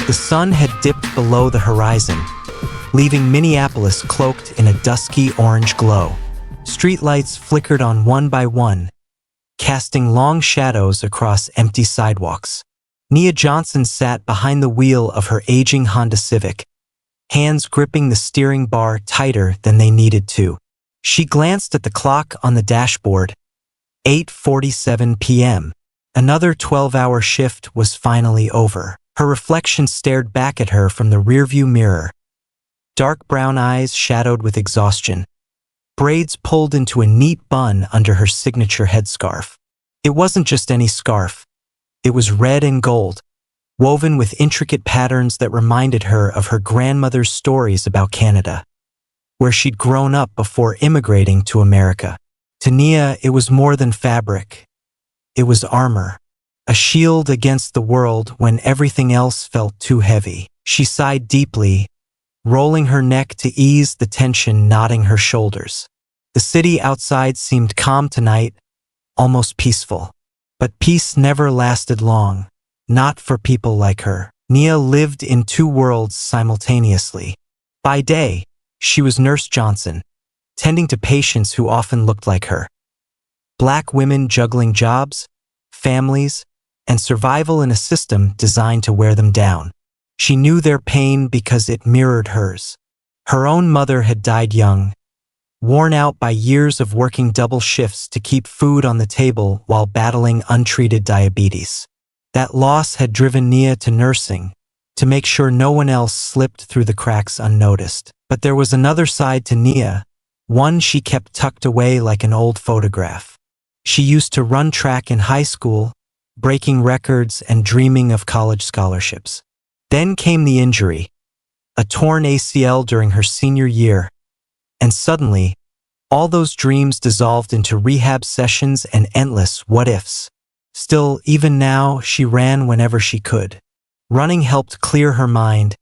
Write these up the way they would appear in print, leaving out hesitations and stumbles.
The sun had dipped below the horizon, leaving Minneapolis cloaked in a dusky orange glow. Streetlights flickered on one by one, casting long shadows across empty sidewalks. Nia Johnson sat behind the wheel of her aging Honda Civic, hands gripping the steering bar tighter than they needed to. She glanced at the clock on the dashboard. 8:47 p.m. Another 12-hour shift was finally over. Her reflection stared back at her from the rearview mirror. Dark brown eyes shadowed with exhaustion. Braids pulled into a neat bun under her signature headscarf. It wasn't just any scarf. It was red and gold, woven with intricate patterns that reminded her of her grandmother's stories about Canada, where she'd grown up before immigrating to America. To Nia, it was more than fabric. It was armor, a shield against the world when everything else felt too heavy. She sighed deeply, rolling her neck to ease the tension knotting her shoulders. The city outside seemed calm tonight, almost peaceful. But peace never lasted long, not for people like her. Nia lived in two worlds simultaneously. By day, she was Nurse Johnson, tending to patients who often looked like her. Black women juggling jobs, families, and survival in a system designed to wear them down. She knew their pain because it mirrored hers. Her own mother had died young, worn out by years of working double shifts to keep food on the table while battling untreated diabetes. That loss had driven Nia to nursing, to make sure no one else slipped through the cracks unnoticed. But there was another side to Nia, one she kept tucked away like an old photograph. She used to run track in high school, breaking records and dreaming of college scholarships. Then came the injury, a torn ACL during her senior year, and suddenly, all those dreams dissolved into rehab sessions and endless what-ifs. Still, even now, she ran whenever she could. Running helped clear her mind,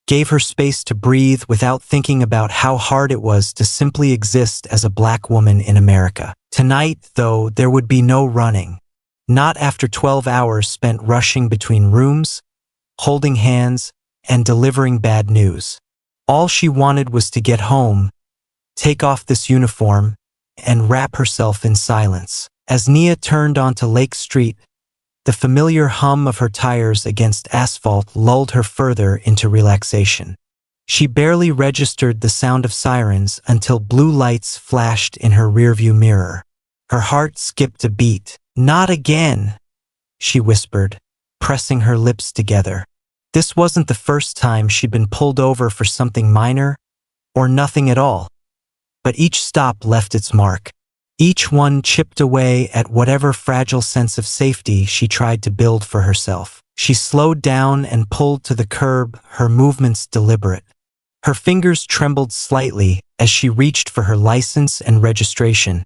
gave her space to breathe without thinking about how hard it was to simply exist as a black woman in America. Tonight, though, there would be no running. Not after 12 hours spent rushing between rooms, holding hands, and delivering bad news. All she wanted was to get home, take off this uniform, and wrap herself in silence. As Nia turned onto Lake Street, the familiar hum of her tires against asphalt lulled her further into relaxation. She barely registered the sound of sirens until blue lights flashed in her rearview mirror. Her heart skipped a beat. "Not again," she whispered, pressing her lips together. This wasn't the first time she'd been pulled over for something minor or nothing at all. But each stop left its mark. Each one chipped away at whatever fragile sense of safety she tried to build for herself. She slowed down and pulled to the curb, her movements deliberate. Her fingers trembled slightly as she reached for her license and registration,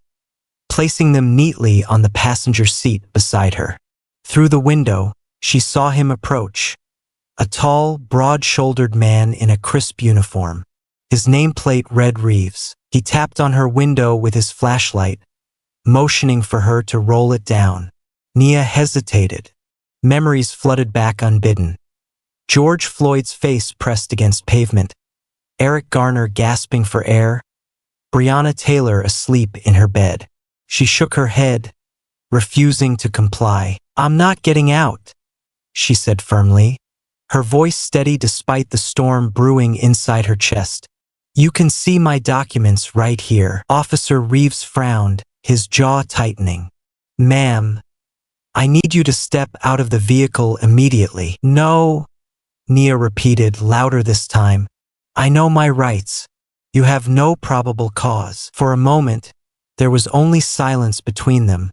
placing them neatly on the passenger seat beside her. Through the window, she saw him approach, a tall, broad-shouldered man in a crisp uniform. His nameplate read Reeves. He tapped on her window with his flashlight, motioning for her to roll it down. Nia hesitated. Memories flooded back unbidden. George Floyd's face pressed against pavement, Eric Garner gasping for air, Breonna Taylor asleep in her bed. She shook her head, refusing to comply. "I'm not getting out," she said firmly, her voice steady despite the storm brewing inside her chest. "You can see my documents right here." Officer Reeves frowned, his jaw tightening. "Ma'am, I need you to step out of the vehicle immediately." "No," Nia repeated, louder this time. "I know my rights. You have no probable cause." For a moment, there was only silence between them,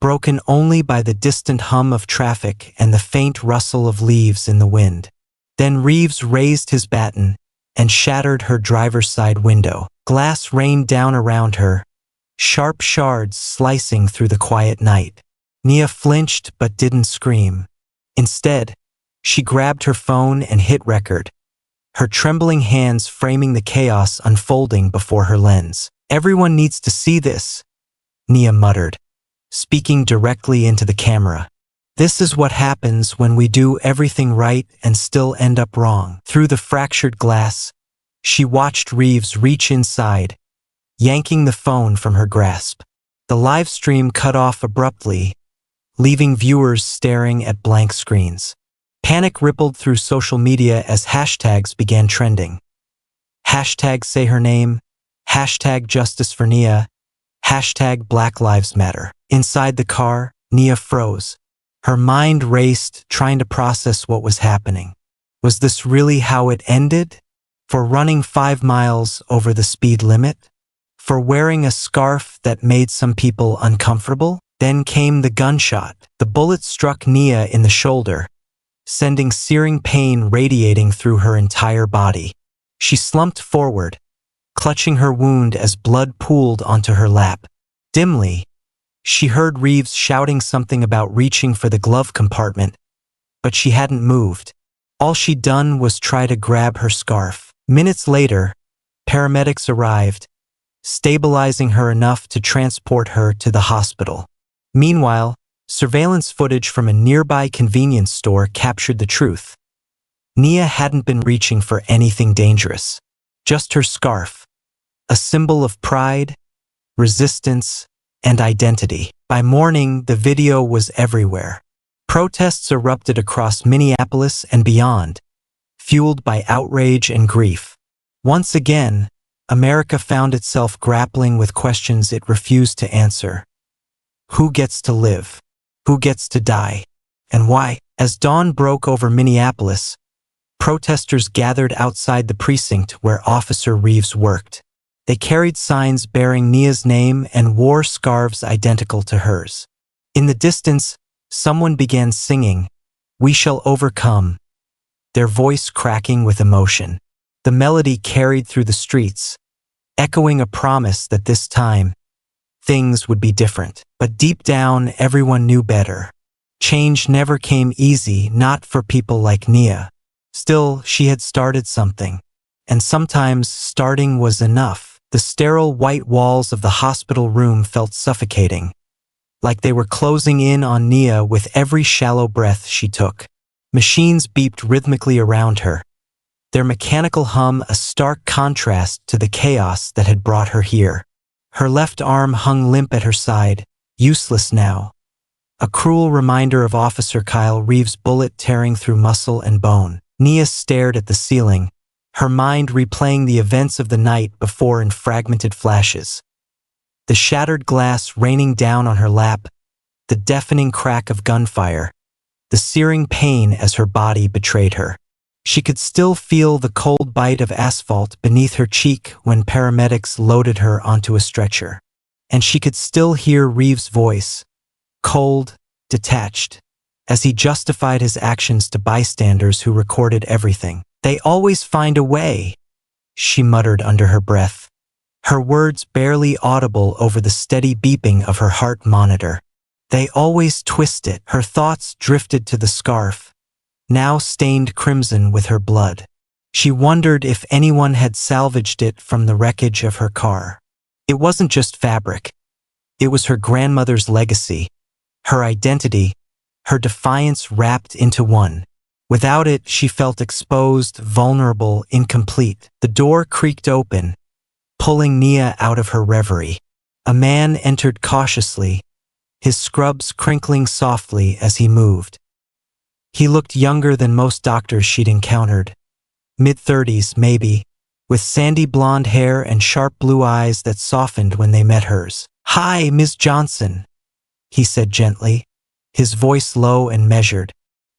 broken only by the distant hum of traffic and the faint rustle of leaves in the wind. Then Reeves raised his baton and shattered her driver's side window. Glass rained down around her, sharp shards slicing through the quiet night. Nia flinched but didn't scream. Instead, she grabbed her phone and hit record, her trembling hands framing the chaos unfolding before her lens. "Everyone needs to see this," Nia muttered, speaking directly into the camera. This is what happens when we do everything right and still end up wrong. Through the fractured glass, she watched Reeves reach inside, yanking the phone from her grasp. The live stream cut off abruptly, leaving viewers staring at blank screens. Panic rippled through social media as hashtags began trending. Hashtag say her name, hashtag justice for Nia, hashtag Black Lives Matter. Inside the car, Nia froze. Her mind raced, trying to process what was happening. Was this really how it ended? For running 5 miles over the speed limit? For wearing a scarf that made some people uncomfortable? Then came the gunshot. The bullet struck Nia in the shoulder, sending searing pain radiating through her entire body. She slumped forward, clutching her wound as blood pooled onto her lap. Dimly, she heard Reeves shouting something about reaching for the glove compartment, but she hadn't moved. All she'd done was try to grab her scarf. Minutes later, paramedics arrived, stabilizing her enough to transport her to the hospital. Meanwhile, surveillance footage from a nearby convenience store captured the truth. Nia hadn't been reaching for anything dangerous, just her scarf, a symbol of pride, resistance, and identity. By morning, the video was everywhere. Protests erupted across Minneapolis and beyond, fueled by outrage and grief. Once again, America found itself grappling with questions it refused to answer. Who gets to live? Who gets to die? And why? As dawn broke over Minneapolis, protesters gathered outside the precinct where Officer Reeves worked. They carried signs bearing Nia's name and wore scarves identical to hers. In the distance, someone began singing, "We shall overcome," their voice cracking with emotion. The melody carried through the streets, echoing a promise that this time, things would be different. But deep down, everyone knew better. Change never came easy, not for people like Nia. Still, she had started something. And sometimes starting was enough. The sterile white walls of the hospital room felt suffocating, like they were closing in on Nia with every shallow breath she took. Machines beeped rhythmically around her, their mechanical hum a stark contrast to the chaos that had brought her here. Her left arm hung limp at her side, useless now, a cruel reminder of Officer Kyle Reeves' bullet tearing through muscle and bone. Nia stared at the ceiling, her mind replaying the events of the night before in fragmented flashes. The shattered glass raining down on her lap, the deafening crack of gunfire, the searing pain as her body betrayed her. She could still feel the cold bite of asphalt beneath her cheek when paramedics loaded her onto a stretcher. And she could still hear Reeves' voice, cold, detached, as he justified his actions to bystanders who recorded everything. "They always find a way," she muttered under her breath, her words barely audible over the steady beeping of her heart monitor. "They always twist it." Her thoughts drifted to the scarf, now stained crimson with her blood. She wondered if anyone had salvaged it from the wreckage of her car. It wasn't just fabric. It was her grandmother's legacy, her identity, her defiance wrapped into one. Without it, she felt exposed, vulnerable, incomplete. The door creaked open, pulling Nia out of her reverie. A man entered cautiously, his scrubs crinkling softly as he moved. He looked younger than most doctors she'd encountered, mid-30s maybe, with sandy blonde hair and sharp blue eyes that softened when they met hers. "Hi, Ms. Johnson," he said gently, his voice low and measured.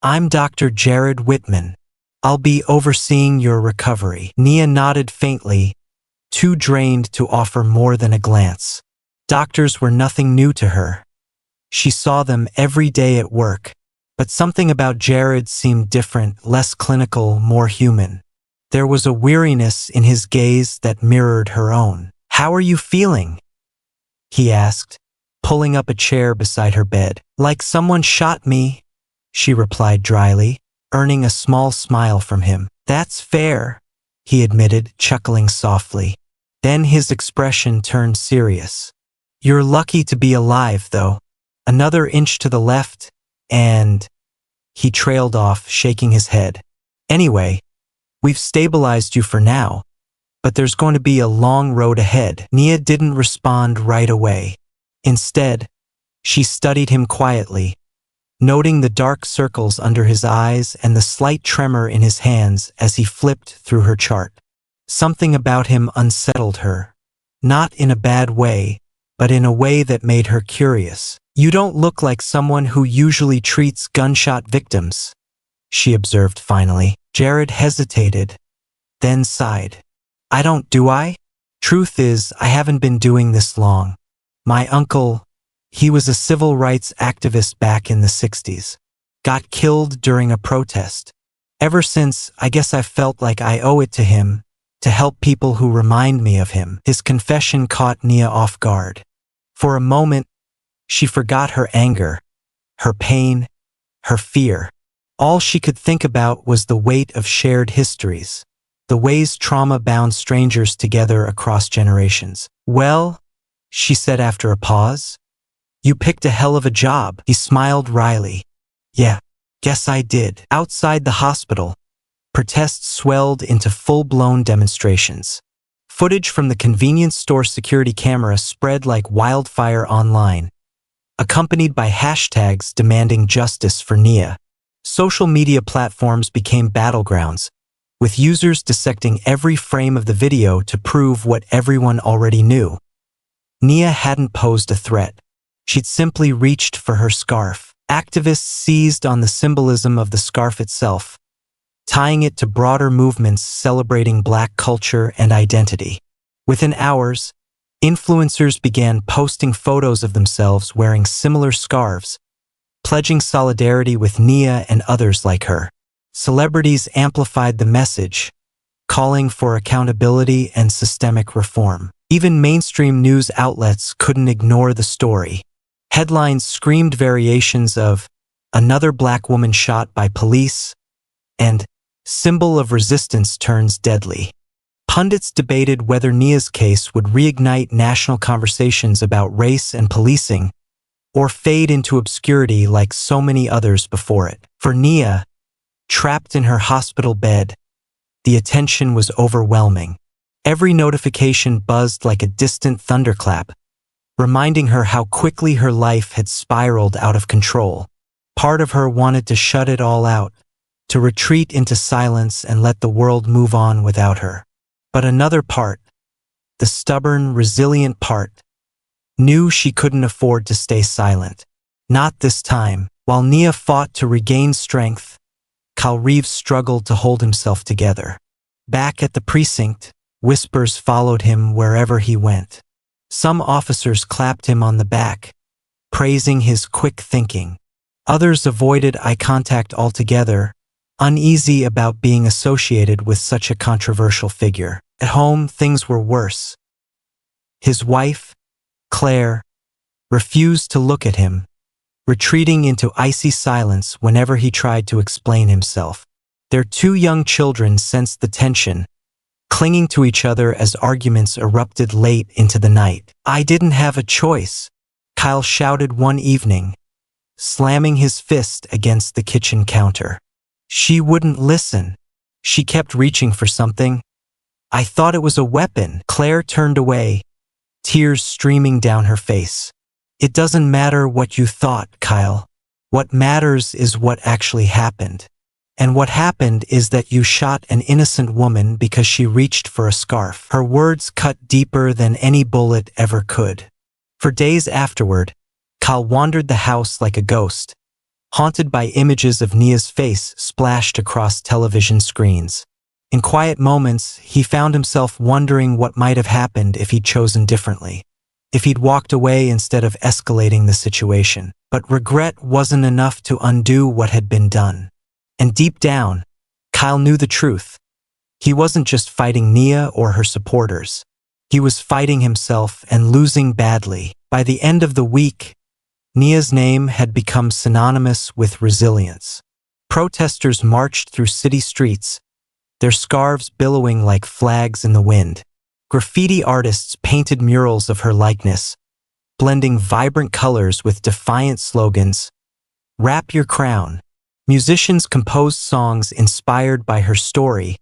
"I'm Dr. Jared Whitman. I'll be overseeing your recovery." Nia nodded faintly, too drained to offer more than a glance. Doctors were nothing new to her. She saw them every day at work, but something about Jared seemed different, less clinical, more human. There was a weariness in his gaze that mirrored her own. "How are you feeling?" he asked, pulling up a chair beside her bed. "Like someone shot me," she replied dryly, earning a small smile from him. "That's fair," he admitted, chuckling softly. Then his expression turned serious. "You're lucky to be alive, though. Another inch to the left, and he trailed off, shaking his head. Anyway, we've stabilized you for now, but there's going to be a long road ahead. Nia didn't respond right away. Instead, she studied him quietly, noting the dark circles under his eyes and the slight tremor in his hands as he flipped through her chart. Something about him unsettled her, not in a bad way, but in a way that made her curious. "You don't look like someone who usually treats gunshot victims," she observed finally. Jared hesitated, then sighed. "I don't, do I? Truth is, I haven't been doing this long. My uncle, he was a civil rights activist back in the 60s. Got killed during a protest. Ever since, I guess I felt like I owe it to him to help people who remind me of him." His confession caught Nia off guard. For a moment, she forgot her anger, her pain, her fear. All she could think about was the weight of shared histories, the ways trauma bound strangers together across generations. "Well," she said after a pause, "you picked a hell of a job." He smiled wryly. "Yeah, guess I did." Outside the hospital, protests swelled into full-blown demonstrations. Footage from the convenience store security camera spread like wildfire online, accompanied by hashtags demanding justice for Nia. Social media platforms became battlegrounds, with users dissecting every frame of the video to prove what everyone already knew. Nia hadn't posed a threat. She'd simply reached for her scarf. Activists seized on the symbolism of the scarf itself, tying it to broader movements celebrating Black culture and identity. Within hours, influencers began posting photos of themselves wearing similar scarves, pledging solidarity with Nia and others like her. Celebrities amplified the message, calling for accountability and systemic reform. Even mainstream news outlets couldn't ignore the story. Headlines screamed variations of "Another Black woman shot by police" and "Symbol of resistance turns deadly." Pundits debated whether Nia's case would reignite national conversations about race and policing, or fade into obscurity like so many others before it. For Nia, trapped in her hospital bed, the attention was overwhelming. Every notification buzzed like a distant thunderclap, reminding her how quickly her life had spiraled out of control. Part of her wanted to shut it all out, to retreat into silence and let the world move on without her. But another part, the stubborn, resilient part, knew she couldn't afford to stay silent. Not this time. While Nia fought to regain strength, Kyle Reeves struggled to hold himself together. Back at the precinct, whispers followed him wherever he went. Some officers clapped him on the back, praising his quick thinking. Others avoided eye contact altogether, uneasy about being associated with such a controversial figure. At home, things were worse. His wife, Claire, refused to look at him, retreating into icy silence whenever he tried to explain himself. Their two young children sensed the tension, clinging to each other as arguments erupted late into the night. "I didn't have a choice," Kyle shouted one evening, slamming his fist against the kitchen counter. "She wouldn't listen. She kept reaching for something. I thought it was a weapon." Claire turned away, tears streaming down her face. "It doesn't matter what you thought, Kyle. What matters is what actually happened. And what happened is that you shot an innocent woman because she reached for a scarf." Her words cut deeper than any bullet ever could. For days afterward, Kyle wandered the house like a ghost, haunted by images of Nia's face splashed across television screens. In quiet moments, he found himself wondering what might have happened if he'd chosen differently, if he'd walked away instead of escalating the situation. But regret wasn't enough to undo what had been done. And deep down, Kyle knew the truth. He wasn't just fighting Nia or her supporters. He was fighting himself and losing badly. By the end of the week, Nia's name had become synonymous with resilience. Protesters marched through city streets, their scarves billowing like flags in the wind. Graffiti artists painted murals of her likeness, blending vibrant colors with defiant slogans. Wrap Your Crown. Musicians composed songs inspired by her story,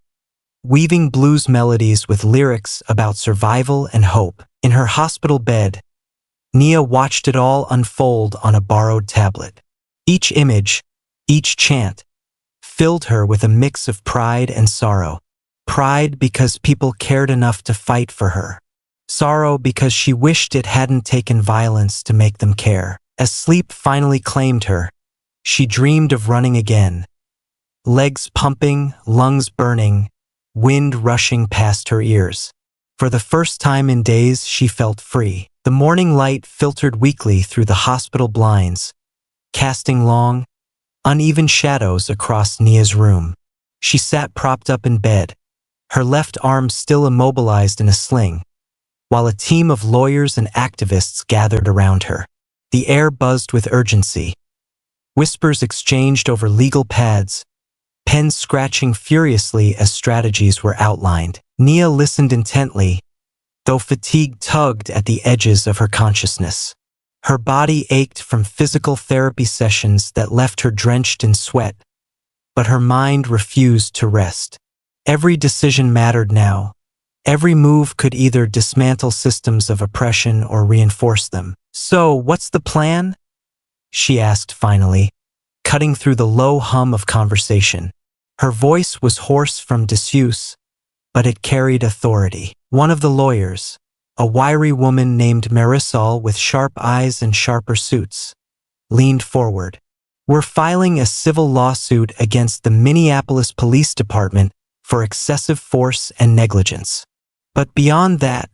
weaving blues melodies with lyrics about survival and hope. In her hospital bed, Nia watched it all unfold on a borrowed tablet. Each image, each chant, filled her with a mix of pride and sorrow. Pride because people cared enough to fight for her. Sorrow because she wished it hadn't taken violence to make them care. As sleep finally claimed her, she dreamed of running again. Legs pumping, lungs burning, wind rushing past her ears. For the first time in days, she felt free. The morning light filtered weakly through the hospital blinds, casting long, uneven shadows across Nia's room. She sat propped up in bed, her left arm still immobilized in a sling, while a team of lawyers and activists gathered around her. The air buzzed with urgency. Whispers exchanged over legal pads, pens scratching furiously as strategies were outlined. Nia listened intently, though fatigue tugged at the edges of her consciousness. Her body ached from physical therapy sessions that left her drenched in sweat, but her mind refused to rest. Every decision mattered now. Every move could either dismantle systems of oppression or reinforce them. "So, what's the plan?" she asked finally, cutting through the low hum of conversation. Her voice was hoarse from disuse, but it carried authority. One of the lawyers, a wiry woman named Marisol with sharp eyes and sharper suits, leaned forward. "We're filing a civil lawsuit against the Minneapolis Police Department for excessive force and negligence. But beyond that,"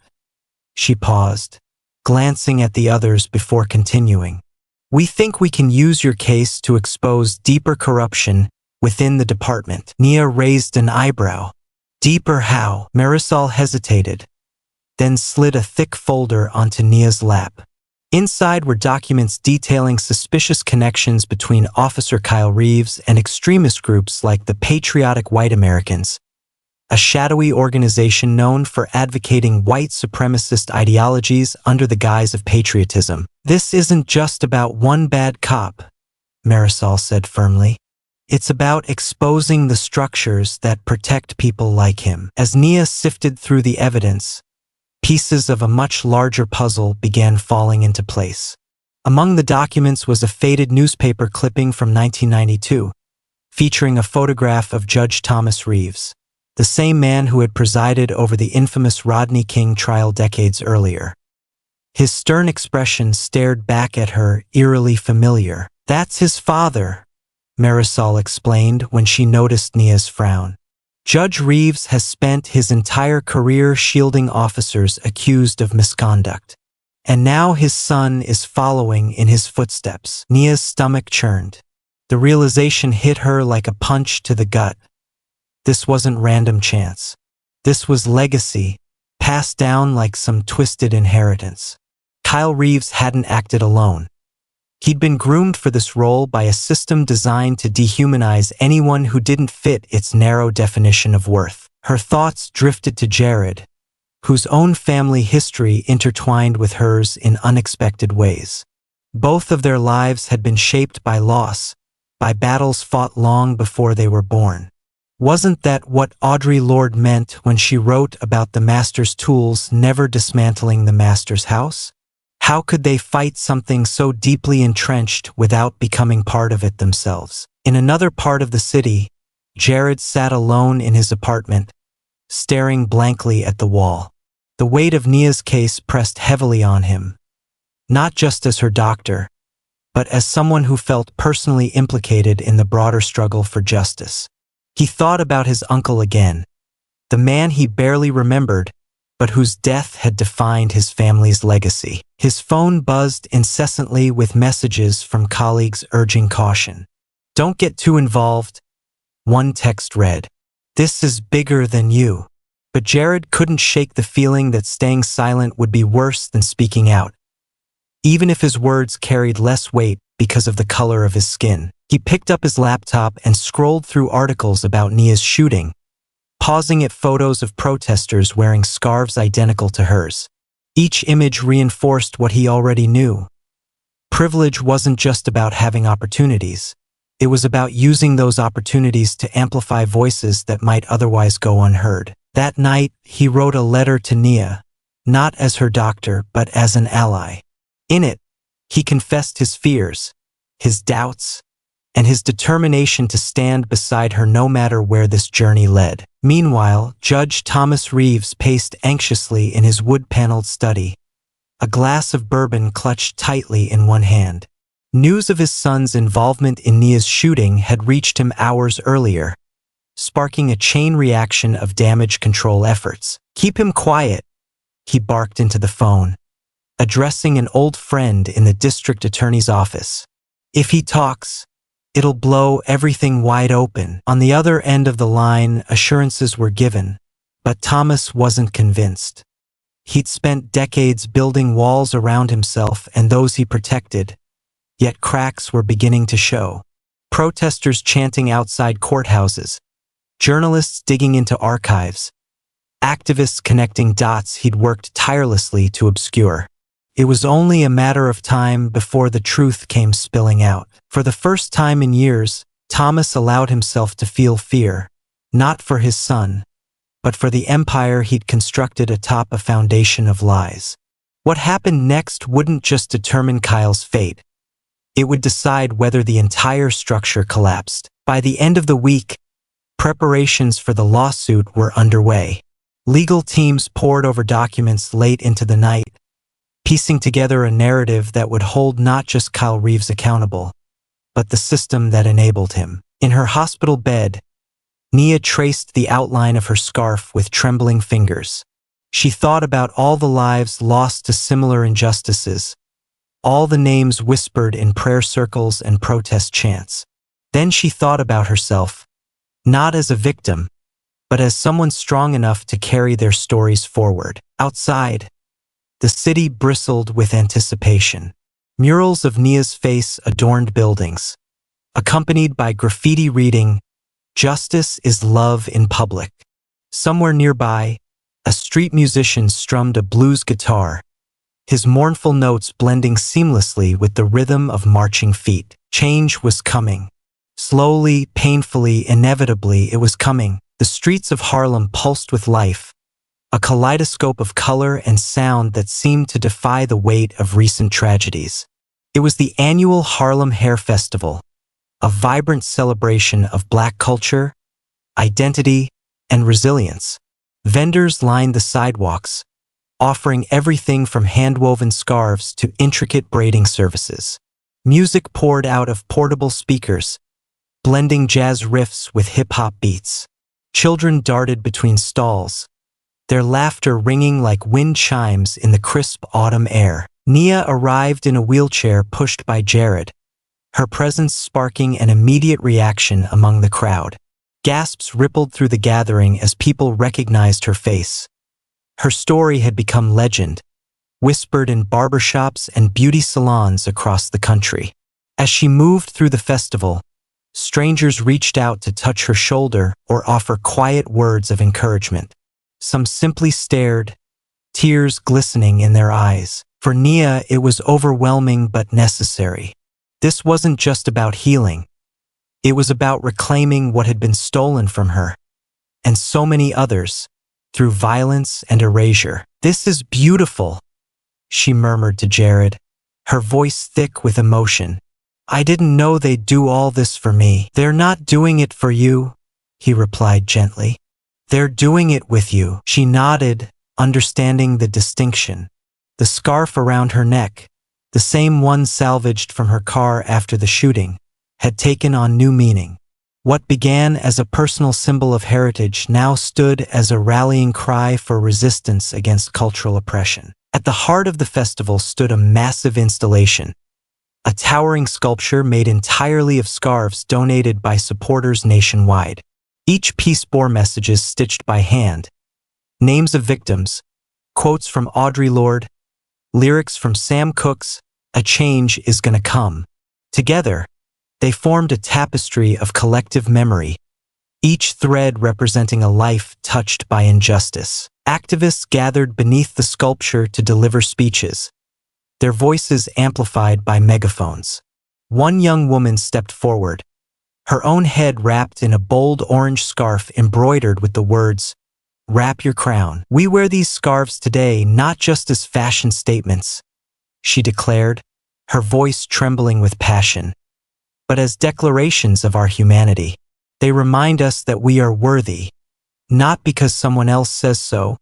she paused, glancing at the others before continuing, "we think we can use your case to expose deeper corruption within the department." Nia raised an eyebrow. "Deeper how?" Marisol hesitated, then slid a thick folder onto Nia's lap. Inside were documents detailing suspicious connections between Officer Kyle Reeves and extremist groups like the Patriotic White Americans, a shadowy organization known for advocating white supremacist ideologies under the guise of patriotism. "This isn't just about one bad cop," Marisol said firmly. "It's about exposing the structures that protect people like him." As Nia sifted through the evidence, pieces of a much larger puzzle began falling into place. Among the documents was a faded newspaper clipping from 1992, featuring a photograph of Judge Thomas Reeves, the same man who had presided over the infamous Rodney King trial decades earlier. His stern expression stared back at her, eerily familiar. "That's his father," Marisol explained when she noticed Nia's frown. "Judge Reeves has spent his entire career shielding officers accused of misconduct. And now his son is following in his footsteps." Nia's stomach churned. The realization hit her like a punch to the gut. This wasn't random chance. This was legacy, passed down like some twisted inheritance. Kyle Reeves hadn't acted alone. He'd been groomed for this role by a system designed to dehumanize anyone who didn't fit its narrow definition of worth. Her thoughts drifted to Jared, whose own family history intertwined with hers in unexpected ways. Both of their lives had been shaped by loss, by battles fought long before they were born. Wasn't that what Audre Lorde meant when she wrote about the master's tools never dismantling the master's house? How could they fight something so deeply entrenched without becoming part of it themselves? In another part of the city, Jared sat alone in his apartment, staring blankly at the wall. The weight of Nia's case pressed heavily on him, not just as her doctor, but as someone who felt personally implicated in the broader struggle for justice. He thought about his uncle again, the man he barely remembered, but whose death had defined his family's legacy. His phone buzzed incessantly with messages from colleagues urging caution. "Don't get too involved," one text read. "This is bigger than you." But Jared couldn't shake the feeling that staying silent would be worse than speaking out, even if his words carried less weight because of the color of his skin. He picked up his laptop and scrolled through articles about Nia's shooting, pausing at photos of protesters wearing scarves identical to hers. Each image reinforced what he already knew. privilege wasn't just about having opportunities. It was about using those opportunities to amplify voices that might otherwise go unheard. That night, he wrote a letter to Nia, not as her doctor, but as an ally. In it, he confessed his fears, his doubts, and his determination to stand beside her no matter where this journey led. Meanwhile, Judge Thomas Reeves paced anxiously in his wood-paneled study, a glass of bourbon clutched tightly in one hand. News of his son's involvement in Nia's shooting had reached him hours earlier, sparking a chain reaction of damage control efforts. "Keep him quiet," he barked into the phone, addressing an old friend in the district attorney's office. "If he talks, it'll blow everything wide open." On the other end of the line, assurances were given, but Thomas wasn't convinced. He'd spent decades building walls around himself and those he protected, yet cracks were beginning to show. Protesters chanting outside courthouses, journalists digging into archives, activists connecting dots he'd worked tirelessly to obscure. It was only a matter of time before the truth came spilling out. For the first time in years, Thomas allowed himself to feel fear, not for his son, but for the empire he'd constructed atop a foundation of lies. What happened next wouldn't just determine Kyle's fate. It would decide whether the entire structure collapsed. By the end of the week, preparations for the lawsuit were underway. Legal teams pored over documents late into the night, piecing together a narrative that would hold not just Kyle Reeves accountable, but the system that enabled him. In her hospital bed, Nia traced the outline of her scarf with trembling fingers. She thought about all the lives lost to similar injustices, all the names whispered in prayer circles and protest chants. Then she thought about herself, not as a victim, but as someone strong enough to carry their stories forward. Outside, the city bristled with anticipation. Murals of Nia's face adorned buildings, accompanied by graffiti reading, "Justice is love in public." Somewhere nearby, a street musician strummed a blues guitar, his mournful notes blending seamlessly with the rhythm of marching feet. Change was coming. Slowly, painfully, inevitably, it was coming. The streets of Harlem pulsed with life, a kaleidoscope of color and sound that seemed to defy the weight of recent tragedies. It was the annual Harlem Hair Festival, a vibrant celebration of Black culture, identity, and resilience. Vendors lined the sidewalks, offering everything from hand-woven scarves to intricate braiding services. Music poured out of portable speakers, blending jazz riffs with hip-hop beats. Children darted between stalls, their laughter ringing like wind chimes in the crisp autumn air. Nia arrived in a wheelchair pushed by Jared, her presence sparking an immediate reaction among the crowd. Gasps rippled through the gathering as people recognized her face. Her story had become legend, whispered in barbershops and beauty salons across the country. As she moved through the festival, strangers reached out to touch her shoulder or offer quiet words of encouragement. Some simply stared, tears glistening in their eyes. For Nia, it was overwhelming but necessary. This wasn't just about healing. It was about reclaiming what had been stolen from her, and so many others, through violence and erasure. "This is beautiful," she murmured to Jared, her voice thick with emotion. "I didn't know they'd do all this for me." "They're not doing it for you," he replied gently. "They're doing it with you." She nodded, understanding the distinction. The scarf around her neck, the same one salvaged from her car after the shooting, had taken on new meaning. What began as a personal symbol of heritage now stood as a rallying cry for resistance against cultural oppression. At the heart of the festival stood a massive installation, a towering sculpture made entirely of scarves donated by supporters nationwide. Each piece bore messages stitched by hand, names of victims, quotes from Audre Lorde, lyrics from Sam Cooke's "A Change Is Gonna Come." Together, they formed a tapestry of collective memory, each thread representing a life touched by injustice. Activists gathered beneath the sculpture to deliver speeches, their voices amplified by megaphones. One young woman stepped forward, her own head wrapped in a bold orange scarf embroidered with the words, "Wrap your crown." "We wear these scarves today not just as fashion statements," she declared, her voice trembling with passion, "but as declarations of our humanity. They remind us that we are worthy, not because someone else says so,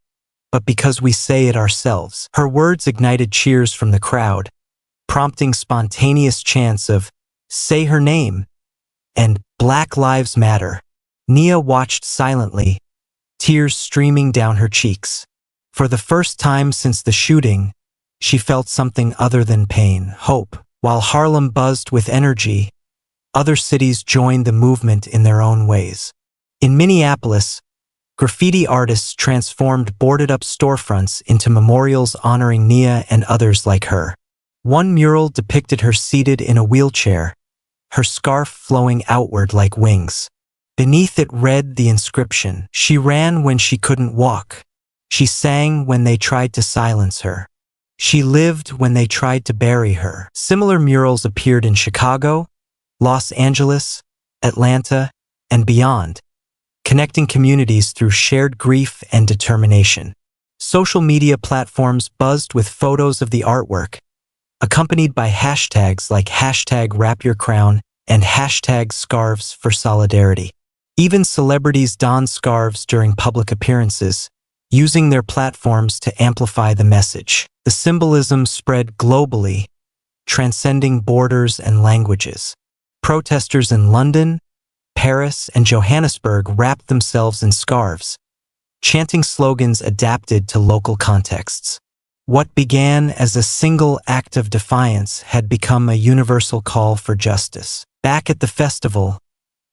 but because we say it ourselves." Her words ignited cheers from the crowd, prompting spontaneous chants of, "Say her name," and "Black Lives Matter." Nia watched silently, tears streaming down her cheeks. For the first time since the shooting, she felt something other than pain, hope. While Harlem buzzed with energy, other cities joined the movement in their own ways. In Minneapolis, graffiti artists transformed boarded-up storefronts into memorials honoring Nia and others like her. One mural depicted her seated in a wheelchair, her scarf flowing outward like wings. Beneath it read the inscription, "She ran when she couldn't walk. She sang when they tried to silence her. She lived when they tried to bury her." Similar murals appeared in Chicago, Los Angeles, Atlanta, and beyond, connecting communities through shared grief and determination. Social media platforms buzzed with photos of the artwork, accompanied by hashtags like #WrapYourCrown and #Scarves for Solidarity. Even celebrities donned scarves during public appearances, using their platforms to amplify the message. The symbolism spread globally, transcending borders and languages. Protesters in London, Paris, and Johannesburg wrapped themselves in scarves, chanting slogans adapted to local contexts. What began as a single act of defiance had become a universal call for justice. Back at the festival,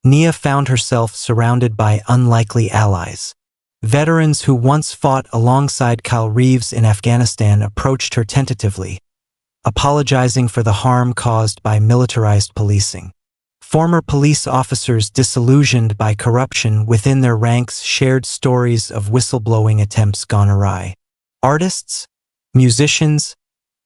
Nia found herself surrounded by unlikely allies. Veterans who once fought alongside Kyle Reeves in Afghanistan approached her tentatively, apologizing for the harm caused by militarized policing. Former police officers disillusioned by corruption within their ranks shared stories of whistleblowing attempts gone awry. Artists, musicians,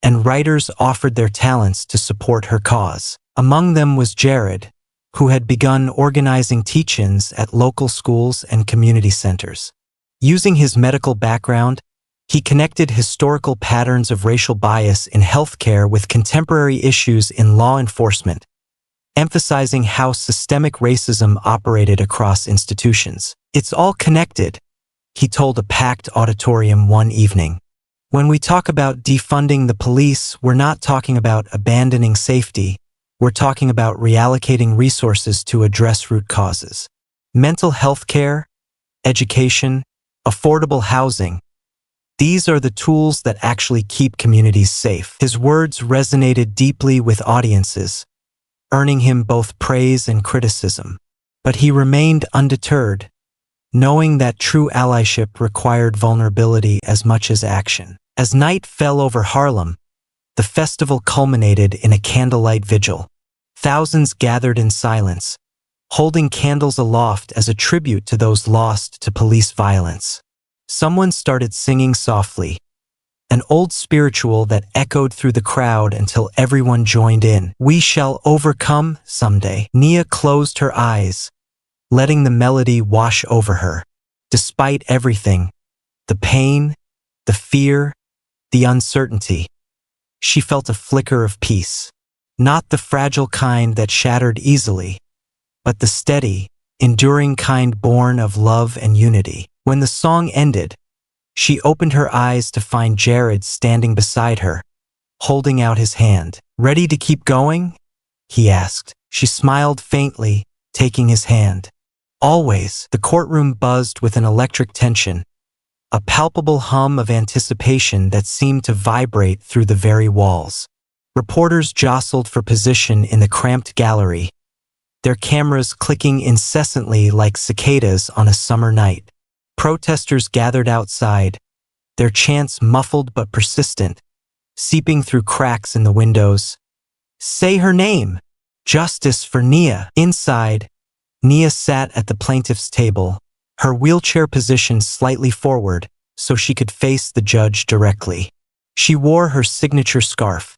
and writers offered their talents to support her cause. Among them was Jared, who had begun organizing teach-ins at local schools and community centers. Using his medical background, he connected historical patterns of racial bias in healthcare with contemporary issues in law enforcement, emphasizing how systemic racism operated across institutions. "It's all connected," he told a packed auditorium one evening. "When we talk about defunding the police, we're not talking about abandoning safety. We're talking about reallocating resources to address root causes. Mental health care, education, affordable housing. These are the tools that actually keep communities safe." His words resonated deeply with audiences, earning him both praise and criticism. But he remained undeterred, knowing that true allyship required vulnerability as much as action. As night fell over Harlem, the festival culminated in a candlelight vigil. Thousands gathered in silence, holding candles aloft as a tribute to those lost to police violence. Someone started singing softly, an old spiritual that echoed through the crowd until everyone joined in. "We shall overcome someday." Nia closed her eyes, letting the melody wash over her. Despite everything, the pain, the fear, the uncertainty, she felt a flicker of peace. Not the fragile kind that shattered easily, but the steady, enduring kind born of love and unity. When the song ended, she opened her eyes to find Jared standing beside her, holding out his hand. "Ready to keep going?" he asked. She smiled faintly, taking his hand. "Always." The courtroom buzzed with an electric tension, a palpable hum of anticipation that seemed to vibrate through the very walls. Reporters jostled for position in the cramped gallery, their cameras clicking incessantly like cicadas on a summer night. Protesters gathered outside, their chants muffled but persistent, seeping through cracks in the windows. "Say her name! Justice for Nia!" Inside, Nia sat at the plaintiff's table, her wheelchair positioned slightly forward so she could face the judge directly. She wore her signature scarf,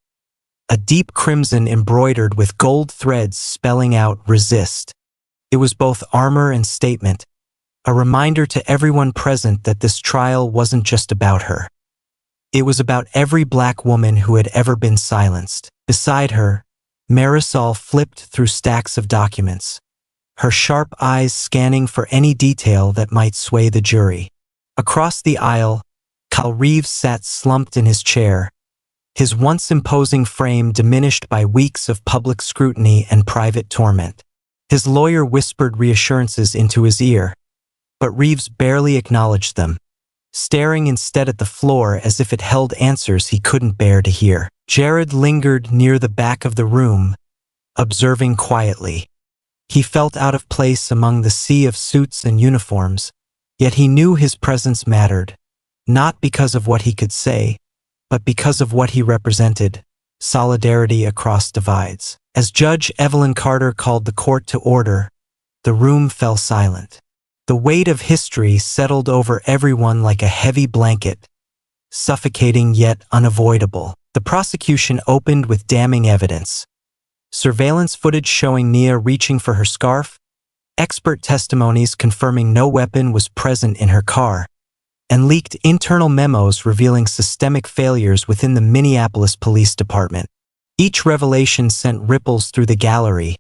a deep crimson embroidered with gold threads spelling out "Resist." It was both armor and statement, a reminder to everyone present that this trial wasn't just about her. It was about every black woman who had ever been silenced. Beside her, Marisol flipped through stacks of documents, her sharp eyes scanning for any detail that might sway the jury. Across the aisle, Kyle Reeves sat slumped in his chair, his once imposing frame diminished by weeks of public scrutiny and private torment. His lawyer whispered reassurances into his ear, but Reeves barely acknowledged them, staring instead at the floor as if it held answers he couldn't bear to hear. Jared lingered near the back of the room, observing quietly. He felt out of place among the sea of suits and uniforms, yet he knew his presence mattered, not because of what he could say, but because of what he represented: solidarity across divides. As Judge Evelyn Carter called the court to order, the room fell silent. The weight of history settled over everyone like a heavy blanket, suffocating yet unavoidable. The prosecution opened with damning evidence: surveillance footage showing Nia reaching for her scarf, expert testimonies confirming no weapon was present in her car, and leaked internal memos revealing systemic failures within the Minneapolis Police Department. Each revelation sent ripples through the gallery,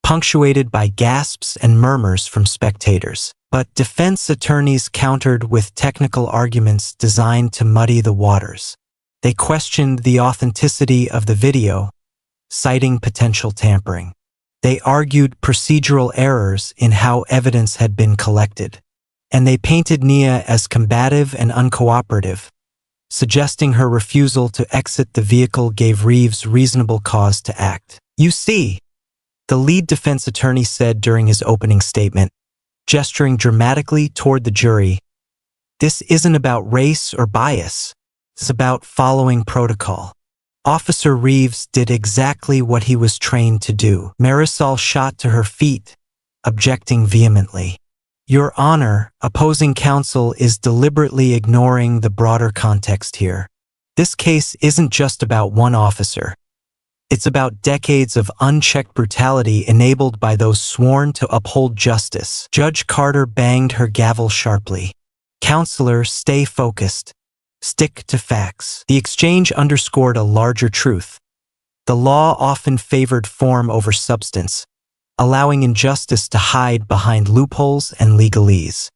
punctuated by gasps and murmurs from spectators. But defense attorneys countered with technical arguments designed to muddy the waters. They questioned the authenticity of the video, citing potential tampering. They argued procedural errors in how evidence had been collected. And they painted Nia as combative and uncooperative, suggesting her refusal to exit the vehicle gave Reeves reasonable cause to act. "You see," the lead defense attorney said during his opening statement, gesturing dramatically toward the jury, "this isn't about race or bias. It's about following protocol." Officer Reeves did exactly what he was trained to do. Marisol shot to her feet, objecting vehemently. "Your Honor, opposing counsel is deliberately ignoring the broader context here. This case isn't just about one officer. It's about decades of unchecked brutality enabled by those sworn to uphold justice." Judge Carter banged her gavel sharply. "Counselor, stay focused. Stick to facts." The exchange underscored a larger truth. The law often favored form over substance, allowing injustice to hide behind loopholes and legalese.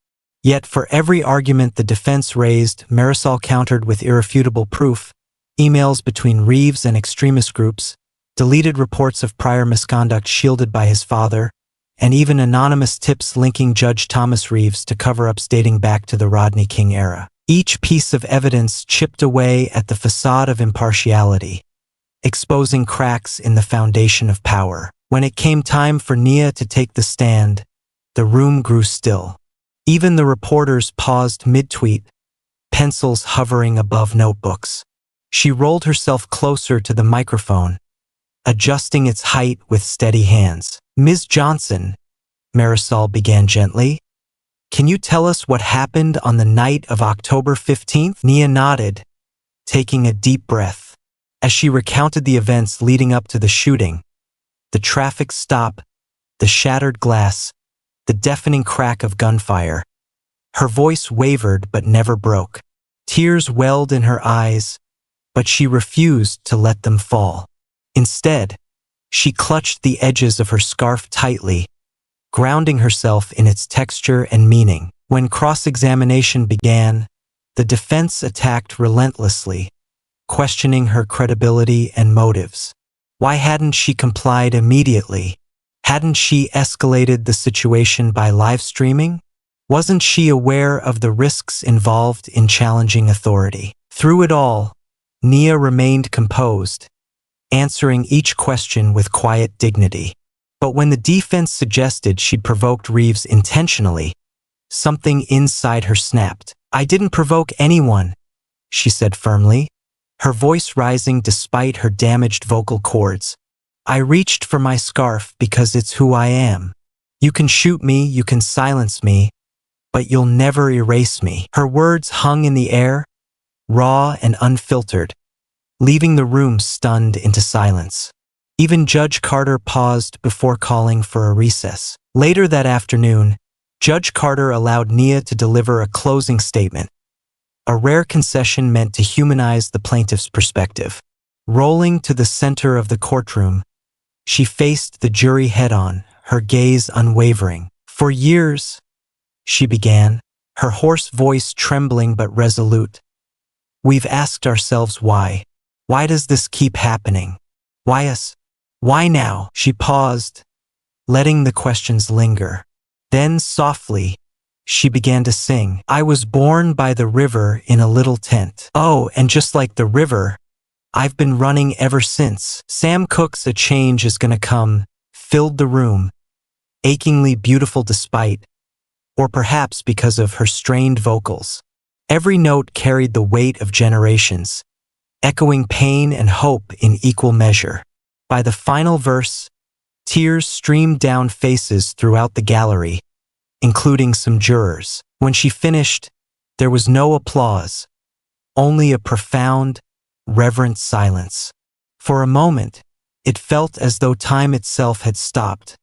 Yet for every argument the defense raised, Marisol countered with irrefutable proof: emails between Reeves and extremist groups, deleted reports of prior misconduct shielded by his father, and even anonymous tips linking Judge Thomas Reeves to cover-ups dating back to the Rodney King era. Each piece of evidence chipped away at the facade of impartiality, exposing cracks in the foundation of power. When it came time for Nia to take the stand, the room grew still. Even the reporters paused mid-tweet, pencils hovering above notebooks. She rolled herself closer to the microphone, adjusting its height with steady hands. "Ms. Johnson," Marisol began gently, "can you tell us what happened on the night of October 15th? Nia nodded, taking a deep breath. As she recounted the events leading up to the shooting, the traffic stop, the shattered glass, the deafening crack of gunfire, her voice wavered but never broke. Tears welled in her eyes, but she refused to let them fall. Instead, she clutched the edges of her scarf tightly, grounding herself in its texture and meaning. When cross-examination began, the defense attacked relentlessly, questioning her credibility and motives. Why hadn't she complied immediately? Hadn't she escalated the situation by live streaming? Wasn't she aware of the risks involved in challenging authority? Through it all, Nia remained composed, answering each question with quiet dignity. But when the defense suggested she'd provoked Reeves intentionally, something inside her snapped. "I didn't provoke anyone," she said firmly, her voice rising despite her damaged vocal cords. "I reached for my scarf because it's who I am. You can shoot me, you can silence me, but you'll never erase me." Her words hung in the air, raw and unfiltered, leaving the room stunned into silence. Even Judge Carter paused before calling for a recess. Later that afternoon, Judge Carter allowed Nia to deliver a closing statement, a rare concession meant to humanize the plaintiff's perspective. Rolling to the center of the courtroom, she faced the jury head-on, her gaze unwavering. "For years," she began, her hoarse voice trembling but resolute, "we've asked ourselves why. Why does this keep happening? Why us? Why now?" She paused, letting the questions linger. Then softly, she began to sing. "I was born by the river in a little tent. Oh, and just like the river, I've been running ever since." Sam Cooke's "A Change Is Gonna Come" filled the room, achingly beautiful despite, or perhaps because of her strained vocals. Every note carried the weight of generations, echoing pain and hope in equal measure. By the final verse, tears streamed down faces throughout the gallery, including some jurors. When she finished, there was no applause, only a profound, reverent silence. For a moment, it felt as though time itself had stopped,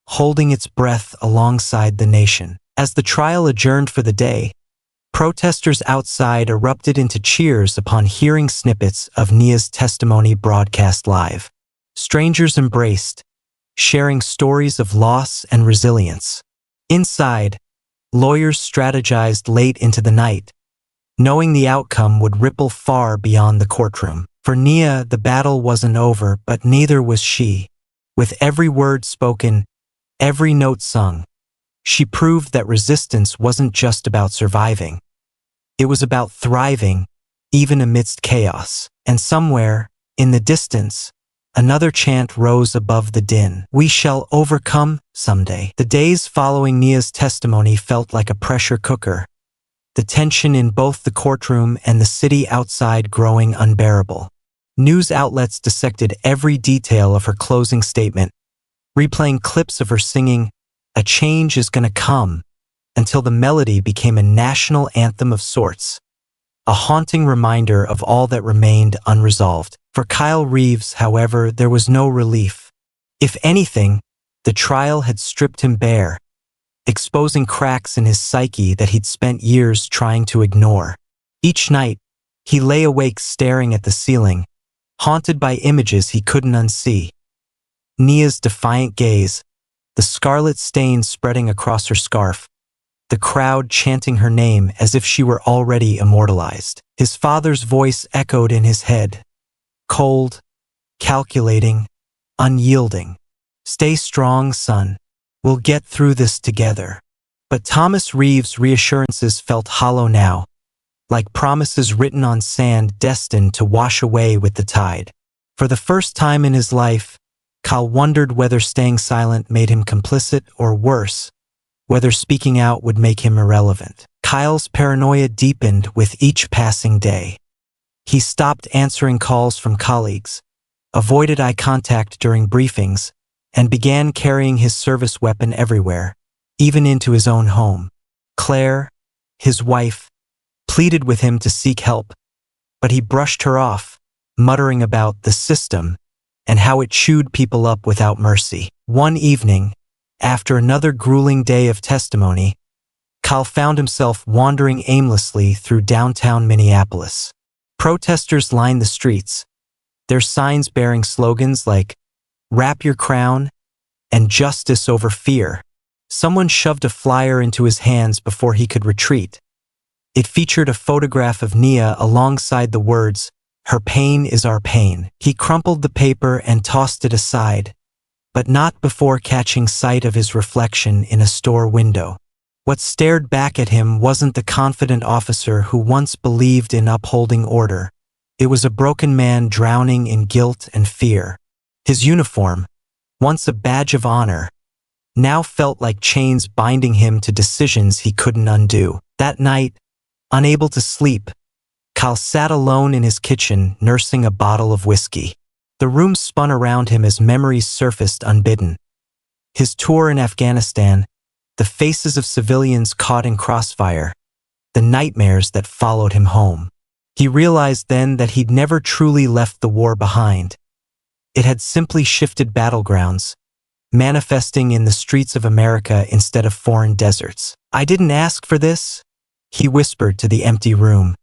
holding its breath alongside the nation. As the trial adjourned for the day, protesters outside erupted into cheers upon hearing snippets of Nia's testimony broadcast live. Strangers embraced, sharing stories of loss and resilience. Inside, lawyers strategized late into the night, knowing the outcome would ripple far beyond the courtroom. For Nia, the battle wasn't over, but neither was she. With every word spoken, every note sung, she proved that resistance wasn't just about surviving. It was about thriving, even amidst chaos. And somewhere, in the distance, another chant rose above the din. "We shall overcome someday." The days following Nia's testimony felt like a pressure cooker, the tension in both the courtroom and the city outside growing unbearable. News outlets dissected every detail of her closing statement, replaying clips of her singing, "A Change Is Gonna Come," until the melody became a national anthem of sorts, a haunting reminder of all that remained unresolved. For Kyle Reeves, however, there was no relief. If anything, the trial had stripped him bare, exposing cracks in his psyche that he'd spent years trying to ignore. Each night, he lay awake staring at the ceiling, haunted by images he couldn't unsee. Nia's defiant gaze, the scarlet stains spreading across her scarf, the crowd chanting her name as if she were already immortalized. His father's voice echoed in his head, cold, calculating, unyielding. "Stay strong, son. We'll get through this together." But Thomas Reeves' reassurances felt hollow now, like promises written on sand destined to wash away with the tide. For the first time in his life, Kyle wondered whether staying silent made him complicit or worse, whether speaking out would make him irrelevant. Kyle's paranoia deepened with each passing day. He stopped answering calls from colleagues, avoided eye contact during briefings, and began carrying his service weapon everywhere, even into his own home. Claire, his wife, pleaded with him to seek help, but he brushed her off, muttering about the system and how it chewed people up without mercy. One evening, after another grueling day of testimony, Kyle found himself wandering aimlessly through downtown Minneapolis. Protesters lined the streets, their signs bearing slogans like "Wrap Your Crown" and "Justice Over Fear." Someone shoved a flyer into his hands before he could retreat. It featured a photograph of Nia alongside the words, "Her pain is our pain." He crumpled the paper and tossed it aside, but not before catching sight of his reflection in a store window. What stared back at him wasn't the confident officer who once believed in upholding order. It was a broken man drowning in guilt and fear. His uniform, once a badge of honor, now felt like chains binding him to decisions he couldn't undo. That night, unable to sleep, Kyle sat alone in his kitchen nursing a bottle of whiskey. The room spun around him as memories surfaced unbidden. His tour in Afghanistan, the faces of civilians caught in crossfire, the nightmares that followed him home. He realized then that he'd never truly left the war behind. It had simply shifted battlegrounds, manifesting in the streets of America instead of foreign deserts. "I didn't ask for this," he whispered to the empty room,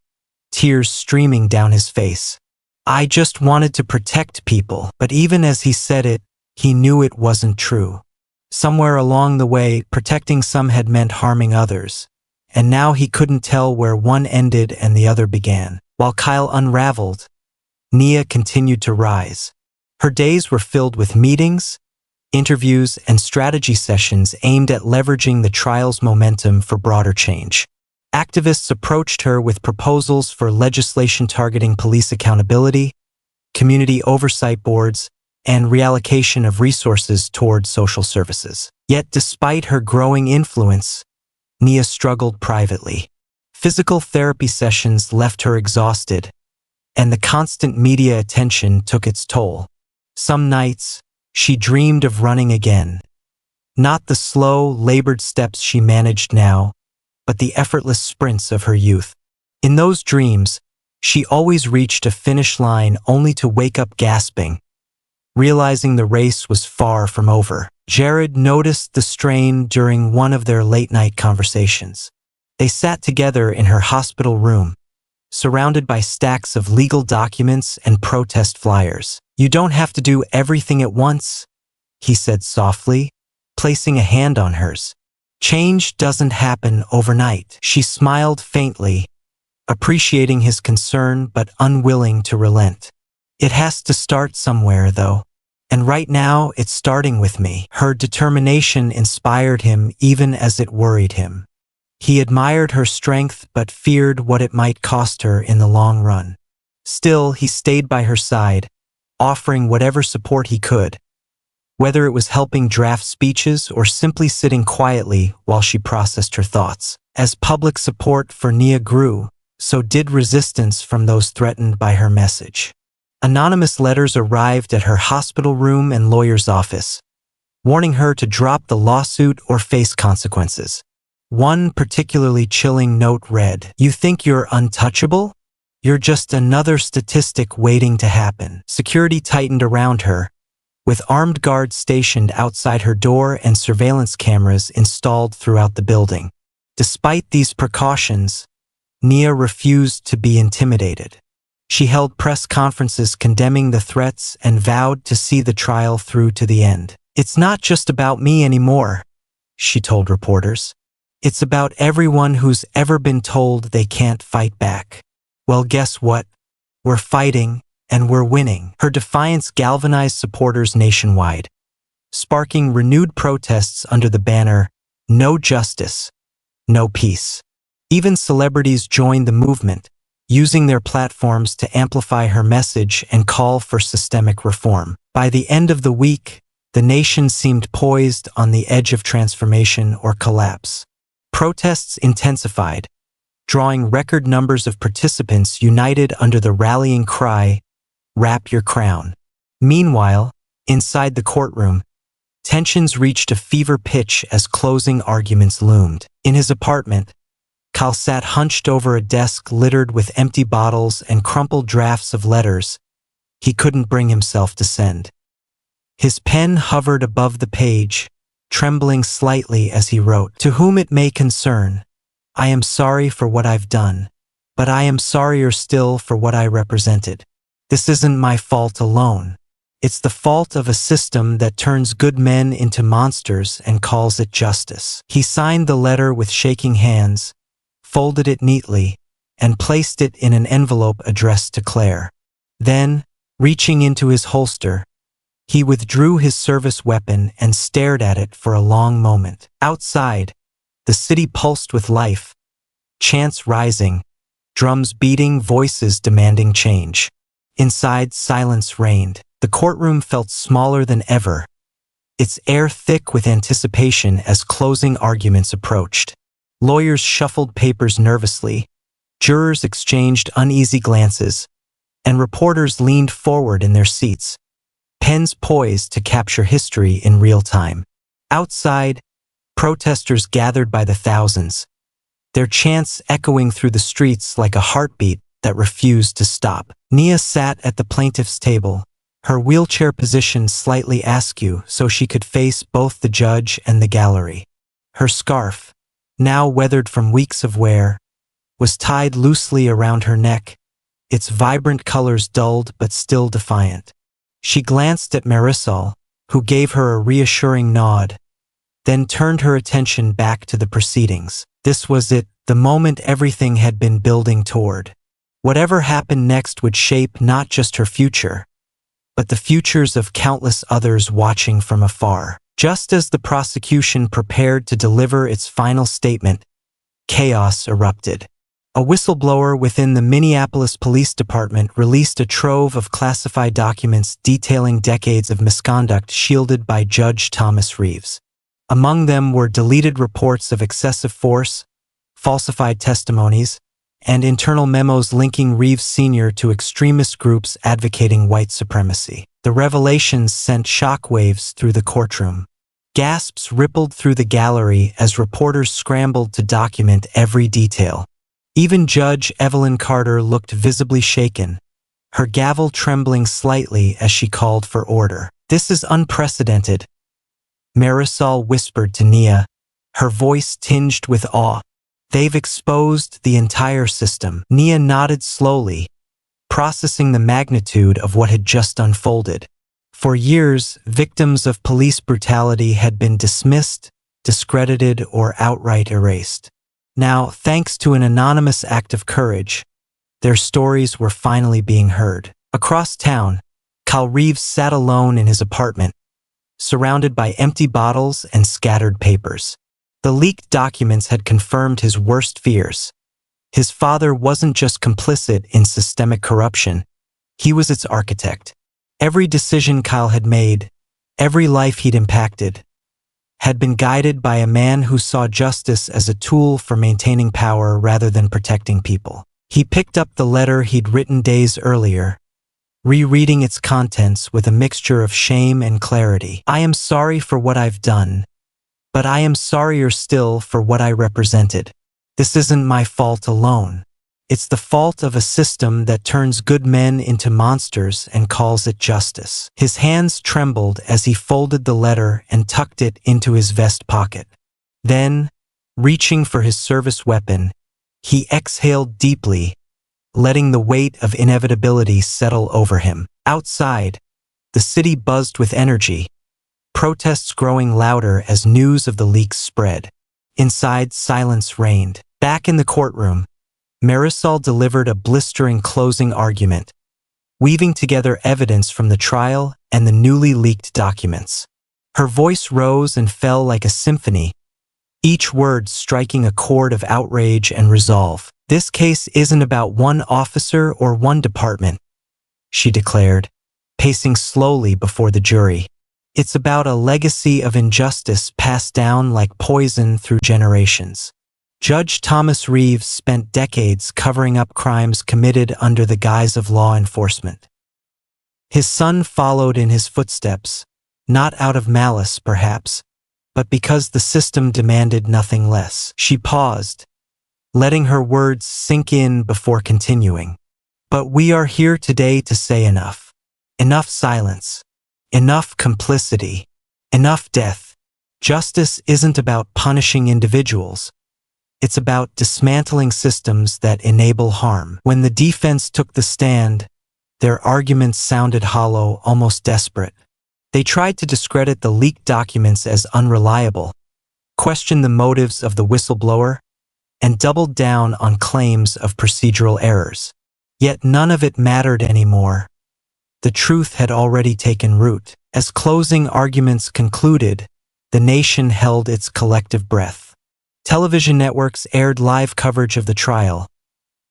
tears streaming down his face. "I just wanted to protect people." But even as he said it, he knew it wasn't true. Somewhere along the way, protecting some had meant harming others, and now he couldn't tell where one ended and the other began. While Kyle unraveled, Nia continued to rise. Her days were filled with meetings, interviews, and strategy sessions aimed at leveraging the trial's momentum for broader change. Activists approached her with proposals for legislation targeting police accountability, community oversight boards, and reallocation of resources toward social services. Yet despite her growing influence, Nia struggled privately. Physical therapy sessions left her exhausted, and the constant media attention took its toll. Some nights, she dreamed of running again. Not the slow, labored steps she managed now, but the effortless sprints of her youth. In those dreams, she always reached a finish line only to wake up gasping, realizing the race was far from over. Jared noticed the strain during one of their late-night conversations. They sat together in her hospital room, surrounded by stacks of legal documents and protest flyers. "You don't have to do everything at once," he said softly, placing a hand on hers. "Change doesn't happen overnight." She smiled faintly, appreciating his concern but unwilling to relent. "It has to start somewhere, though. And right now, it's starting with me." Her determination inspired him even as it worried him. He admired her strength but feared what it might cost her in the long run. Still, he stayed by her side, offering whatever support he could, whether it was helping draft speeches or simply sitting quietly while she processed her thoughts. As public support for Nia grew, so did resistance from those threatened by her message. Anonymous letters arrived at her hospital room and lawyer's office, warning her to drop the lawsuit or face consequences. One particularly chilling note read, "You think you're untouchable? You're just another statistic waiting to happen." Security tightened around her, with armed guards stationed outside her door and surveillance cameras installed throughout the building. Despite these precautions, Nia refused to be intimidated. She held press conferences condemning the threats and vowed to see the trial through to the end. "It's not just about me anymore," she told reporters. "It's about everyone who's ever been told they can't fight back. Well, guess what? We're fighting, and we're winning." Her defiance galvanized supporters nationwide, sparking renewed protests under the banner, "No justice, no peace." Even celebrities joined the movement, using their platforms to amplify her message and call for systemic reform. By the end of the week, the nation seemed poised on the edge of transformation or collapse. Protests intensified, drawing record numbers of participants united under the rallying cry, "Wrap your crown." Meanwhile, inside the courtroom, tensions reached a fever pitch as closing arguments loomed. In his apartment, Kyle sat hunched over a desk littered with empty bottles and crumpled drafts of letters he couldn't bring himself to send. His pen hovered above the page, trembling slightly as he wrote, "To whom it may concern, I am sorry for what I've done, but I am sorrier still for what I represented. This isn't my fault alone. It's the fault of a system that turns good men into monsters and calls it justice." He signed the letter with shaking hands, folded it neatly, and placed it in an envelope addressed to Claire. Then, reaching into his holster, he withdrew his service weapon and stared at it for a long moment. Outside, the city pulsed with life, chants rising, drums beating, voices demanding change. Inside, silence reigned. The courtroom felt smaller than ever, its air thick with anticipation as closing arguments approached. Lawyers shuffled papers nervously, jurors exchanged uneasy glances, and reporters leaned forward in their seats, pens poised to capture history in real time. Outside, protesters gathered by the thousands, their chants echoing through the streets like a heartbeat that refused to stop. Nia sat at the plaintiff's table, her wheelchair positioned slightly askew so she could face both the judge and the gallery. Her scarf, now weathered from weeks of wear, was tied loosely around her neck, its vibrant colors dulled but still defiant. She glanced at Marisol, who gave her a reassuring nod, then turned her attention back to the proceedings. This was it, the moment everything had been building toward. Whatever happened next would shape not just her future, but the futures of countless others watching from afar. Just as the prosecution prepared to deliver its final statement, chaos erupted. A whistleblower within the Minneapolis Police Department released a trove of classified documents detailing decades of misconduct shielded by Judge Thomas Reeves. Among them were deleted reports of excessive force, falsified testimonies, and internal memos linking Reeves Sr. to extremist groups advocating white supremacy. The revelations sent shockwaves through the courtroom. Gasps rippled through the gallery as reporters scrambled to document every detail. Even Judge Evelyn Carter looked visibly shaken, her gavel trembling slightly as she called for order. "This is unprecedented," Marisol whispered to Nia, her voice tinged with awe. "They've exposed the entire system." Nia nodded slowly, processing the magnitude of what had just unfolded. For years, victims of police brutality had been dismissed, discredited, or outright erased. Now, thanks to an anonymous act of courage, their stories were finally being heard. Across town, Kyle Reeves sat alone in his apartment, surrounded by empty bottles and scattered papers. The leaked documents had confirmed his worst fears. His father wasn't just complicit in systemic corruption, he was its architect. Every decision Kyle had made, every life he'd impacted, had been guided by a man who saw justice as a tool for maintaining power rather than protecting people. He picked up the letter he'd written days earlier, rereading its contents with a mixture of shame and clarity. "I am sorry for what I've done, but I am sorrier still for what I represented. This isn't my fault alone. It's the fault of a system that turns good men into monsters and calls it justice." His hands trembled as he folded the letter and tucked it into his vest pocket. Then, reaching for his service weapon, he exhaled deeply, letting the weight of inevitability settle over him. Outside, the city buzzed with energy, protests growing louder as news of the leaks spread. Inside, silence reigned. Back in the courtroom, Marisol delivered a blistering closing argument, weaving together evidence from the trial and the newly leaked documents. Her voice rose and fell like a symphony, each word striking a chord of outrage and resolve. "This case isn't about one officer or one department," she declared, pacing slowly before the jury. "It's about a legacy of injustice passed down like poison through generations." Judge Thomas Reeves spent decades covering up crimes committed under the guise of law enforcement. His son followed in his footsteps, not out of malice perhaps, but because the system demanded nothing less. She paused, letting her words sink in before continuing. "But we are here today to say enough. Enough silence. Enough complicity. Enough death. Justice isn't about punishing individuals. It's about dismantling systems that enable harm." When the defense took the stand, their arguments sounded hollow, almost desperate. They tried to discredit the leaked documents as unreliable, questioned the motives of the whistleblower, and doubled down on claims of procedural errors. Yet none of it mattered anymore. The truth had already taken root. As closing arguments concluded, the nation held its collective breath. Television networks aired live coverage of the trial,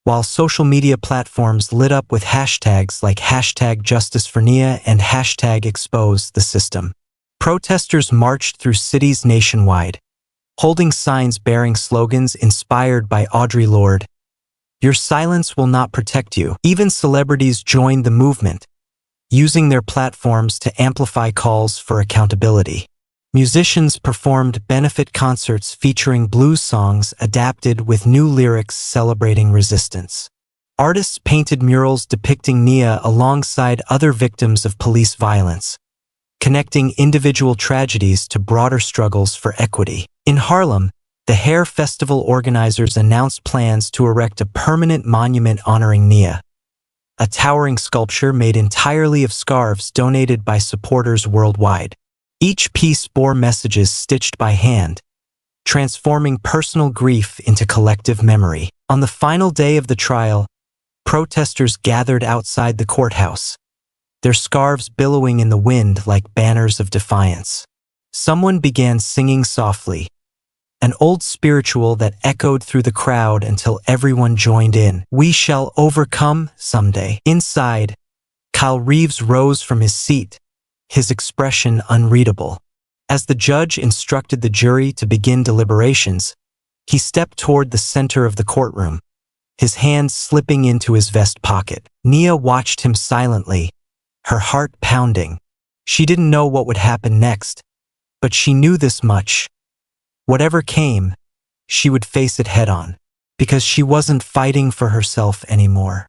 while social media platforms lit up with hashtags like #JusticeForNia and #ExposeTheSystem. Protesters marched through cities nationwide, holding signs bearing slogans inspired by Audre Lorde. "Your silence will not protect you." Even celebrities joined the movement, using their platforms to amplify calls for accountability. Musicians performed benefit concerts featuring blues songs adapted with new lyrics celebrating resistance. Artists painted murals depicting Nia alongside other victims of police violence, connecting individual tragedies to broader struggles for equity. In Harlem, the Hair Festival organizers announced plans to erect a permanent monument honoring Nia, a towering sculpture made entirely of scarves donated by supporters worldwide. Each piece bore messages stitched by hand, transforming personal grief into collective memory. On the final day of the trial, protesters gathered outside the courthouse, their scarves billowing in the wind like banners of defiance. Someone began singing softly, an old spiritual that echoed through the crowd until everyone joined in. We shall overcome someday. Inside, Kyle Reeves rose from his seat, his expression unreadable. As the judge instructed the jury to begin deliberations, he stepped toward the center of the courtroom, his hand slipping into his vest pocket. Nia watched him silently, her heart pounding. She didn't know what would happen next, but she knew this much. Whatever came, she would face it head-on, because she wasn't fighting for herself anymore.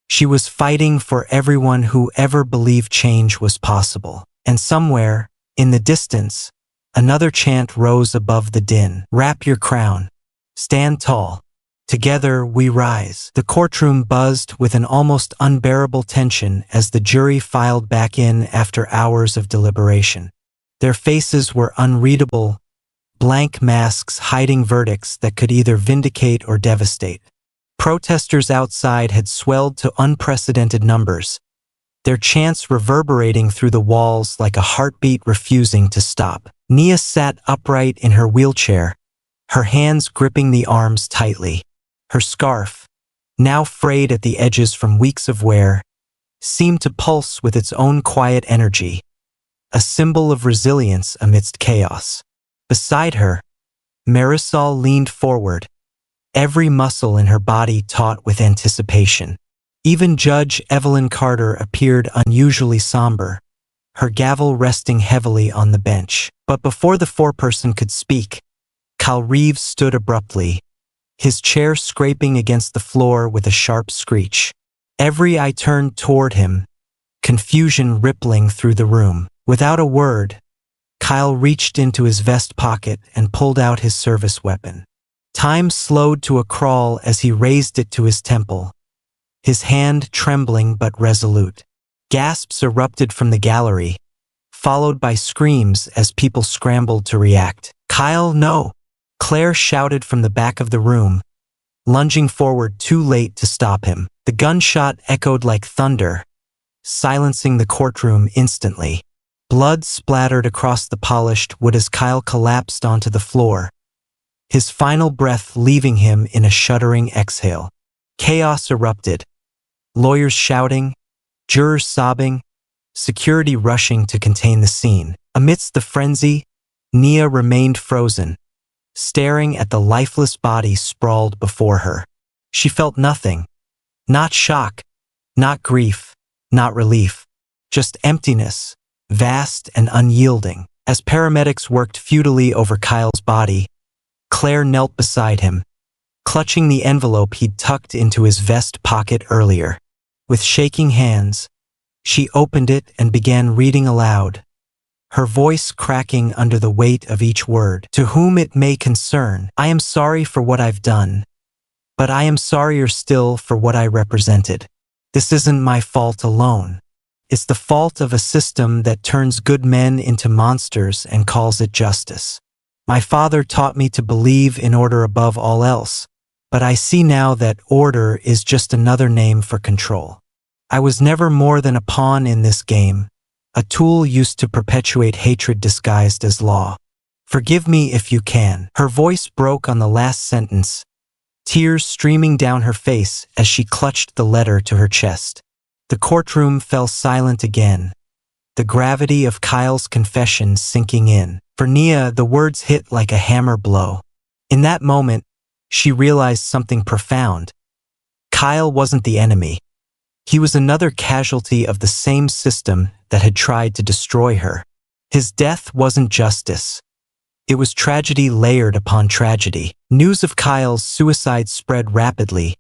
She was fighting for everyone who ever believed change was possible. And somewhere, in the distance, another chant rose above the din. Wrap your crown. Stand tall. Together we rise. The courtroom buzzed with an almost unbearable tension as the jury filed back in after hours of deliberation. Their faces were unreadable, blank masks hiding verdicts that could either vindicate or devastate. Protesters outside had swelled to unprecedented numbers, their chants reverberating through the walls like a heartbeat refusing to stop. Nia sat upright in her wheelchair, her hands gripping the arms tightly. Her scarf, now frayed at the edges from weeks of wear, seemed to pulse with its own quiet energy, a symbol of resilience amidst chaos. Beside her, Marisol leaned forward, every muscle in her body taut with anticipation. Even Judge Evelyn Carter appeared unusually somber, her gavel resting heavily on the bench. But before the foreperson could speak, Kyle Reeves stood abruptly, his chair scraping against the floor with a sharp screech. Every eye turned toward him, confusion rippling through the room. Without a word, Kyle reached into his vest pocket and pulled out his service weapon. Time slowed to a crawl as he raised it to his temple, his hand trembling but resolute. Gasps erupted from the gallery, followed by screams as people scrambled to react. "Kyle, no!" Claire shouted from the back of the room, lunging forward too late to stop him. The gunshot echoed like thunder, silencing the courtroom instantly. Blood splattered across the polished wood as Kyle collapsed onto the floor, his final breath leaving him in a shuddering exhale. Chaos erupted, lawyers shouting, jurors sobbing, security rushing to contain the scene. Amidst the frenzy, Nia remained frozen, staring at the lifeless body sprawled before her. She felt nothing, not shock, not grief, not relief, just emptiness, vast and unyielding. As paramedics worked futilely over Kyle's body, Claire knelt beside him, clutching the envelope he'd tucked into his vest pocket earlier. With shaking hands, she opened it and began reading aloud, her voice cracking under the weight of each word. "To whom it may concern, I am sorry for what I've done, but I am sorrier still for what I represented. This isn't my fault alone. It's the fault of a system that turns good men into monsters and calls it justice. My father taught me to believe in order above all else, but I see now that order is just another name for control. I was never more than a pawn in this game, a tool used to perpetuate hatred disguised as law. Forgive me if you can." Her voice broke on the last sentence, tears streaming down her face as she clutched the letter to her chest. The courtroom fell silent again, the gravity of Kyle's confession sinking in. For Nia, the words hit like a hammer blow. In that moment, she realized something profound. Kyle wasn't the enemy. He was another casualty of the same system that had tried to destroy her. His death wasn't justice. It was tragedy layered upon tragedy. News of Kyle's suicide spread rapidly,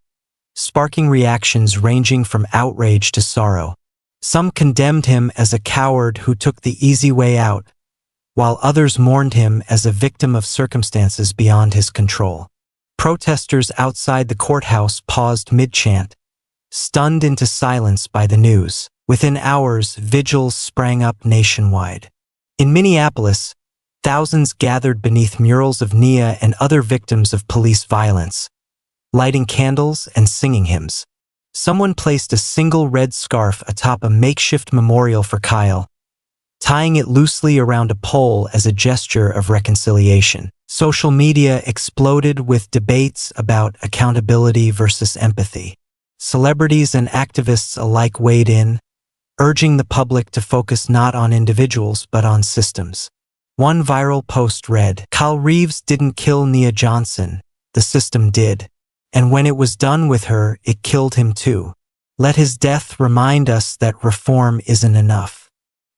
sparking reactions ranging from outrage to sorrow. Some condemned him as a coward who took the easy way out, while others mourned him as a victim of circumstances beyond his control. Protesters outside the courthouse paused mid-chant, stunned into silence by the news. Within hours, vigils sprang up nationwide. In Minneapolis, thousands gathered beneath murals of Nia and other victims of police violence, lighting candles and singing hymns. Someone placed a single red scarf atop a makeshift memorial for Kyle, tying it loosely around a pole as a gesture of reconciliation. Social media exploded with debates about accountability versus empathy. Celebrities and activists alike weighed in, urging the public to focus not on individuals but on systems. One viral post read, "Kyle Reeves didn't kill Nia Johnson, the system did. And when it was done with her, it killed him too. Let his death remind us that reform isn't enough.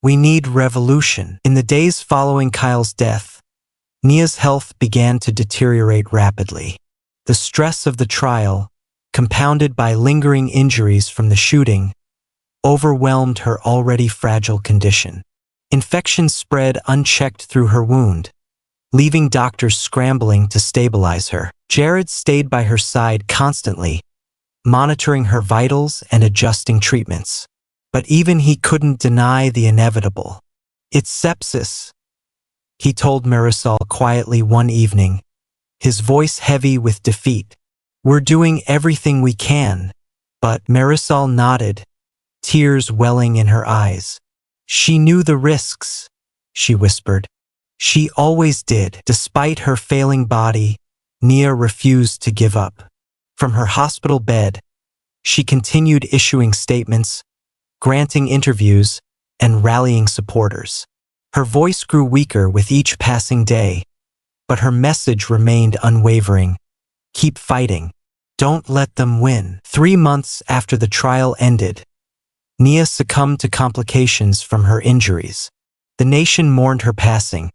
We need revolution." In the days following Kyle's death, Nia's health began to deteriorate rapidly. The stress of the trial, compounded by lingering injuries from the shooting, overwhelmed her already fragile condition. Infection spread unchecked through her wound, leaving doctors scrambling to stabilize her. Jared stayed by her side constantly, monitoring her vitals and adjusting treatments. But even he couldn't deny the inevitable. "It's sepsis," he told Marisol quietly one evening, his voice heavy with defeat. "We're doing everything we can." But Marisol nodded, tears welling in her eyes. "She knew the risks," she whispered. "She always did." Despite her failing body, Nia refused to give up. From her hospital bed, she continued issuing statements, granting interviews, and rallying supporters. Her voice grew weaker with each passing day, but her message remained unwavering. Keep fighting. Don't let them win. 3 months after the trial ended, Nia succumbed to complications from her injuries. The nation mourned her passing,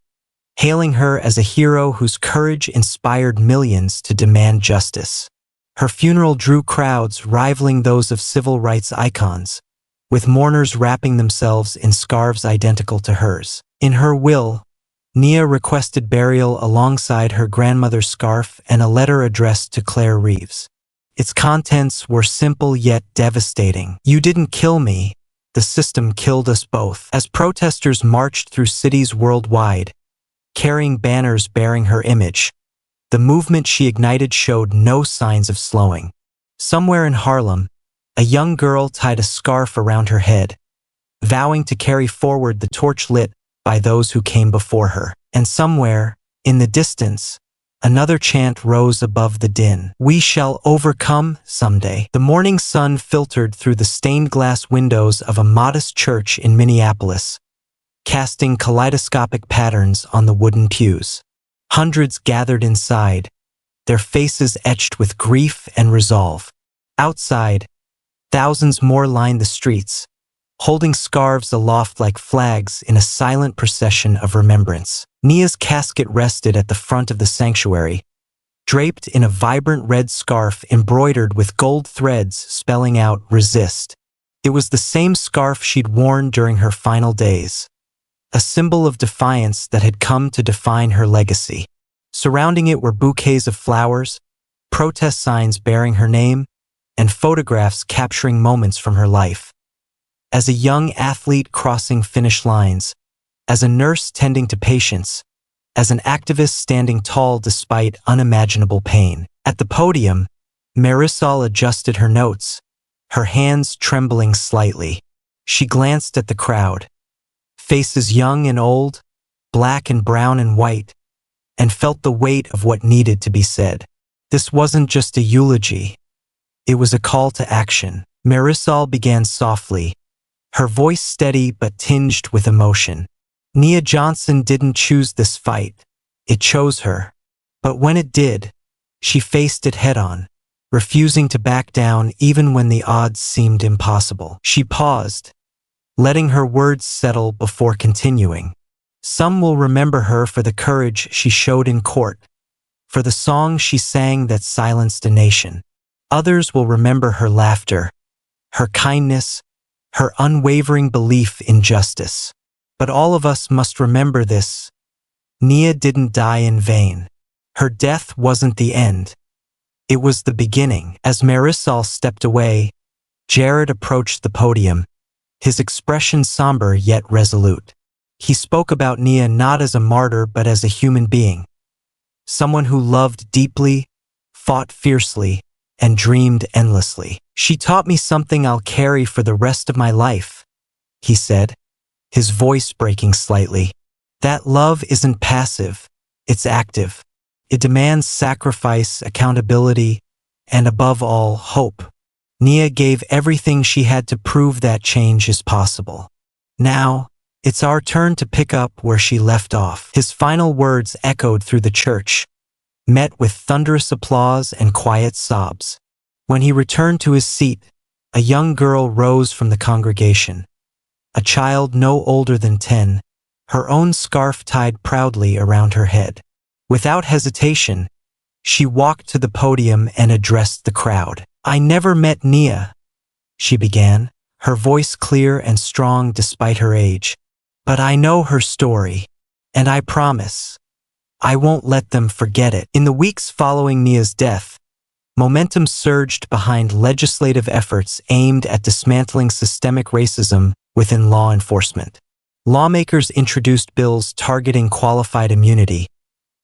hailing her as a hero whose courage inspired millions to demand justice. Her funeral drew crowds rivaling those of civil rights icons, with mourners wrapping themselves in scarves identical to hers. In her will, Nia requested burial alongside her grandmother's scarf and a letter addressed to Claire Reeves. Its contents were simple yet devastating. "You didn't kill me. The system killed us both." As protesters marched through cities worldwide, carrying banners bearing her image, the movement she ignited showed no signs of slowing. Somewhere in Harlem, a young girl tied a scarf around her head, vowing to carry forward the torch lit by those who came before her. And somewhere, in the distance, another chant rose above the din. "We shall overcome someday." The morning sun filtered through the stained glass windows of a modest church in Minneapolis, casting kaleidoscopic patterns on the wooden pews. Hundreds gathered inside, their faces etched with grief and resolve. Outside, thousands more lined the streets, holding scarves aloft like flags in a silent procession of remembrance. Nia's casket rested at the front of the sanctuary, draped in a vibrant red scarf embroidered with gold threads spelling out "Resist." It was the same scarf she'd worn during her final days, a symbol of defiance that had come to define her legacy. Surrounding it were bouquets of flowers, protest signs bearing her name, and photographs capturing moments from her life. As a young athlete crossing finish lines, as a nurse tending to patients, as an activist standing tall despite unimaginable pain. At the podium, Marisol adjusted her notes, her hands trembling slightly. She glanced at the crowd, faces young and old, black and brown and white, and felt the weight of what needed to be said. This wasn't just a eulogy. It was a call to action. Marisol began softly, her voice steady but tinged with emotion. "Nia Johnson didn't choose this fight. It chose her. But when it did, she faced it head-on, refusing to back down even when the odds seemed impossible." She paused, letting her words settle before continuing. "Some will remember her for the courage she showed in court, for the song she sang that silenced a nation. Others will remember her laughter, her kindness, her unwavering belief in justice. But all of us must remember this: Nia didn't die in vain. Her death wasn't the end. It was the beginning. As Marisol stepped away, Jared approached the podium, his expression somber yet resolute. He spoke about Nia not as a martyr but as a human being, someone who loved deeply, fought fiercely, and dreamed endlessly. "She taught me something I'll carry for the rest of my life," he said, his voice breaking slightly. "That love isn't passive, it's active. It demands sacrifice, accountability, and above all, hope." Nia gave everything she had to prove that change is possible. Now, it's our turn to pick up where she left off. His final words echoed through the church, met with thunderous applause and quiet sobs. When he returned to his seat, a young girl rose from the congregation. A child no older than 10, her own scarf tied proudly around her head. Without hesitation, she walked to the podium and addressed the crowd. "I never met Nia," she began, her voice clear and strong despite her age. "But I know her story, and I promise, I won't let them forget it." In the weeks following Nia's death, momentum surged behind legislative efforts aimed at dismantling systemic racism within law enforcement. Lawmakers introduced bills targeting qualified immunity,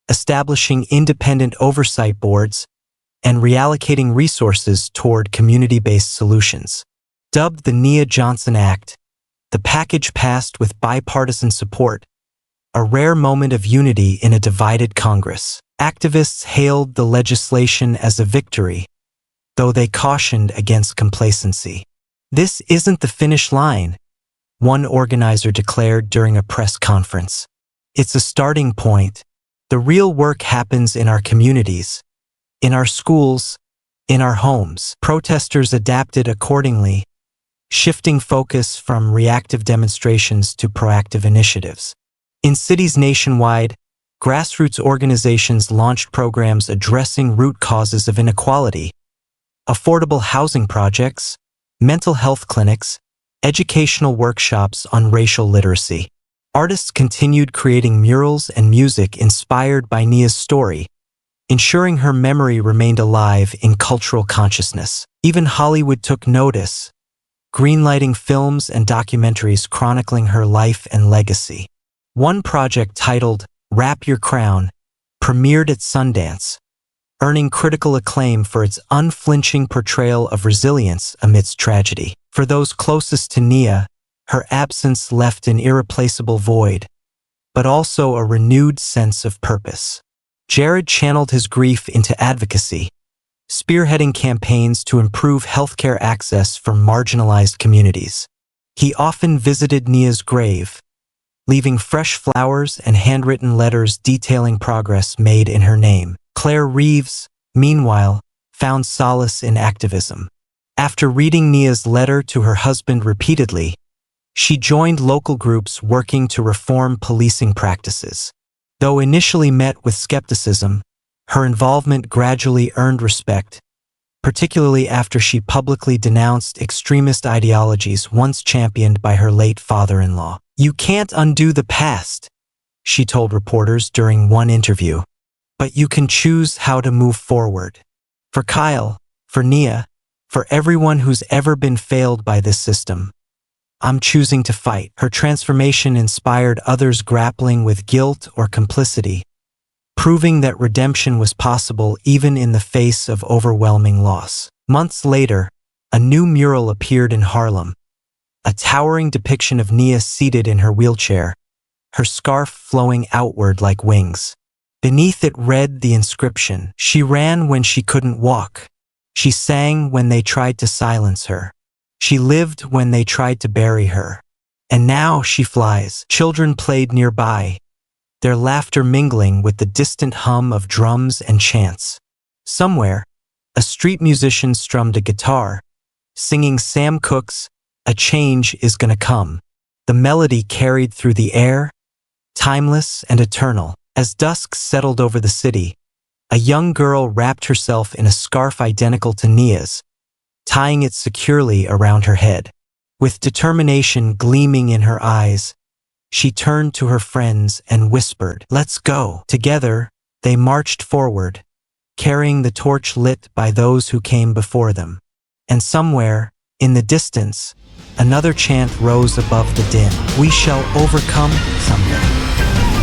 establishing independent oversight boards, and reallocating resources toward community-based solutions. Dubbed the Nia Johnson Act, the package passed with bipartisan support, a rare moment of unity in a divided Congress. Activists hailed the legislation as a victory, though they cautioned against complacency. "This isn't the finish line," one organizer declared during a press conference. "It's a starting point. The real work happens in our communities, in our schools, in our homes." Protesters adapted accordingly, shifting focus from reactive demonstrations to proactive initiatives. In cities nationwide, grassroots organizations launched programs addressing root causes of inequality: affordable housing projects, mental health clinics, educational workshops on racial literacy. Artists continued creating murals and music inspired by Nia's story, ensuring her memory remained alive in cultural consciousness. Even Hollywood took notice, greenlighting films and documentaries chronicling her life and legacy. One project titled WrapYourCrown premiered at Sundance, earning critical acclaim for its unflinching portrayal of resilience amidst tragedy. For those closest to Nia, her absence left an irreplaceable void, but also a renewed sense of purpose. Jared channeled his grief into advocacy, spearheading campaigns to improve healthcare access for marginalized communities. He often visited Nia's grave, leaving fresh flowers and handwritten letters detailing progress made in her name. Claire Reeves, meanwhile, found solace in activism. After reading Nia's letter to her husband repeatedly, she joined local groups working to reform policing practices. Though initially met with skepticism, her involvement gradually earned respect, particularly after she publicly denounced extremist ideologies once championed by her late father-in-law. "You can't undo the past," she told reporters during one interview, "but you can choose how to move forward." For Kyle, for Nia, for everyone who's ever been failed by this system, "I'm choosing to fight." Her transformation inspired others grappling with guilt or complicity, proving that redemption was possible even in the face of overwhelming loss. Months later, a new mural appeared in Harlem, a towering depiction of Nia seated in her wheelchair, her scarf flowing outward like wings. Beneath it read the inscription, "She ran when she couldn't walk. She sang when they tried to silence her. She lived when they tried to bury her. And now she flies." Children played nearby, their laughter mingling with the distant hum of drums and chants. Somewhere, a street musician strummed a guitar, singing Sam Cooke's "A Change Is Gonna Come." The melody carried through the air, timeless and eternal. As dusk settled over the city, A young girl wrapped herself in a scarf identical to Nia's, tying it securely around her head. With determination gleaming in her eyes, she turned to her friends and whispered, "Let's go." Together, they marched forward, carrying the torch lit by those who came before them. And somewhere, in the distance, another chant rose above the din. "We shall overcome someday."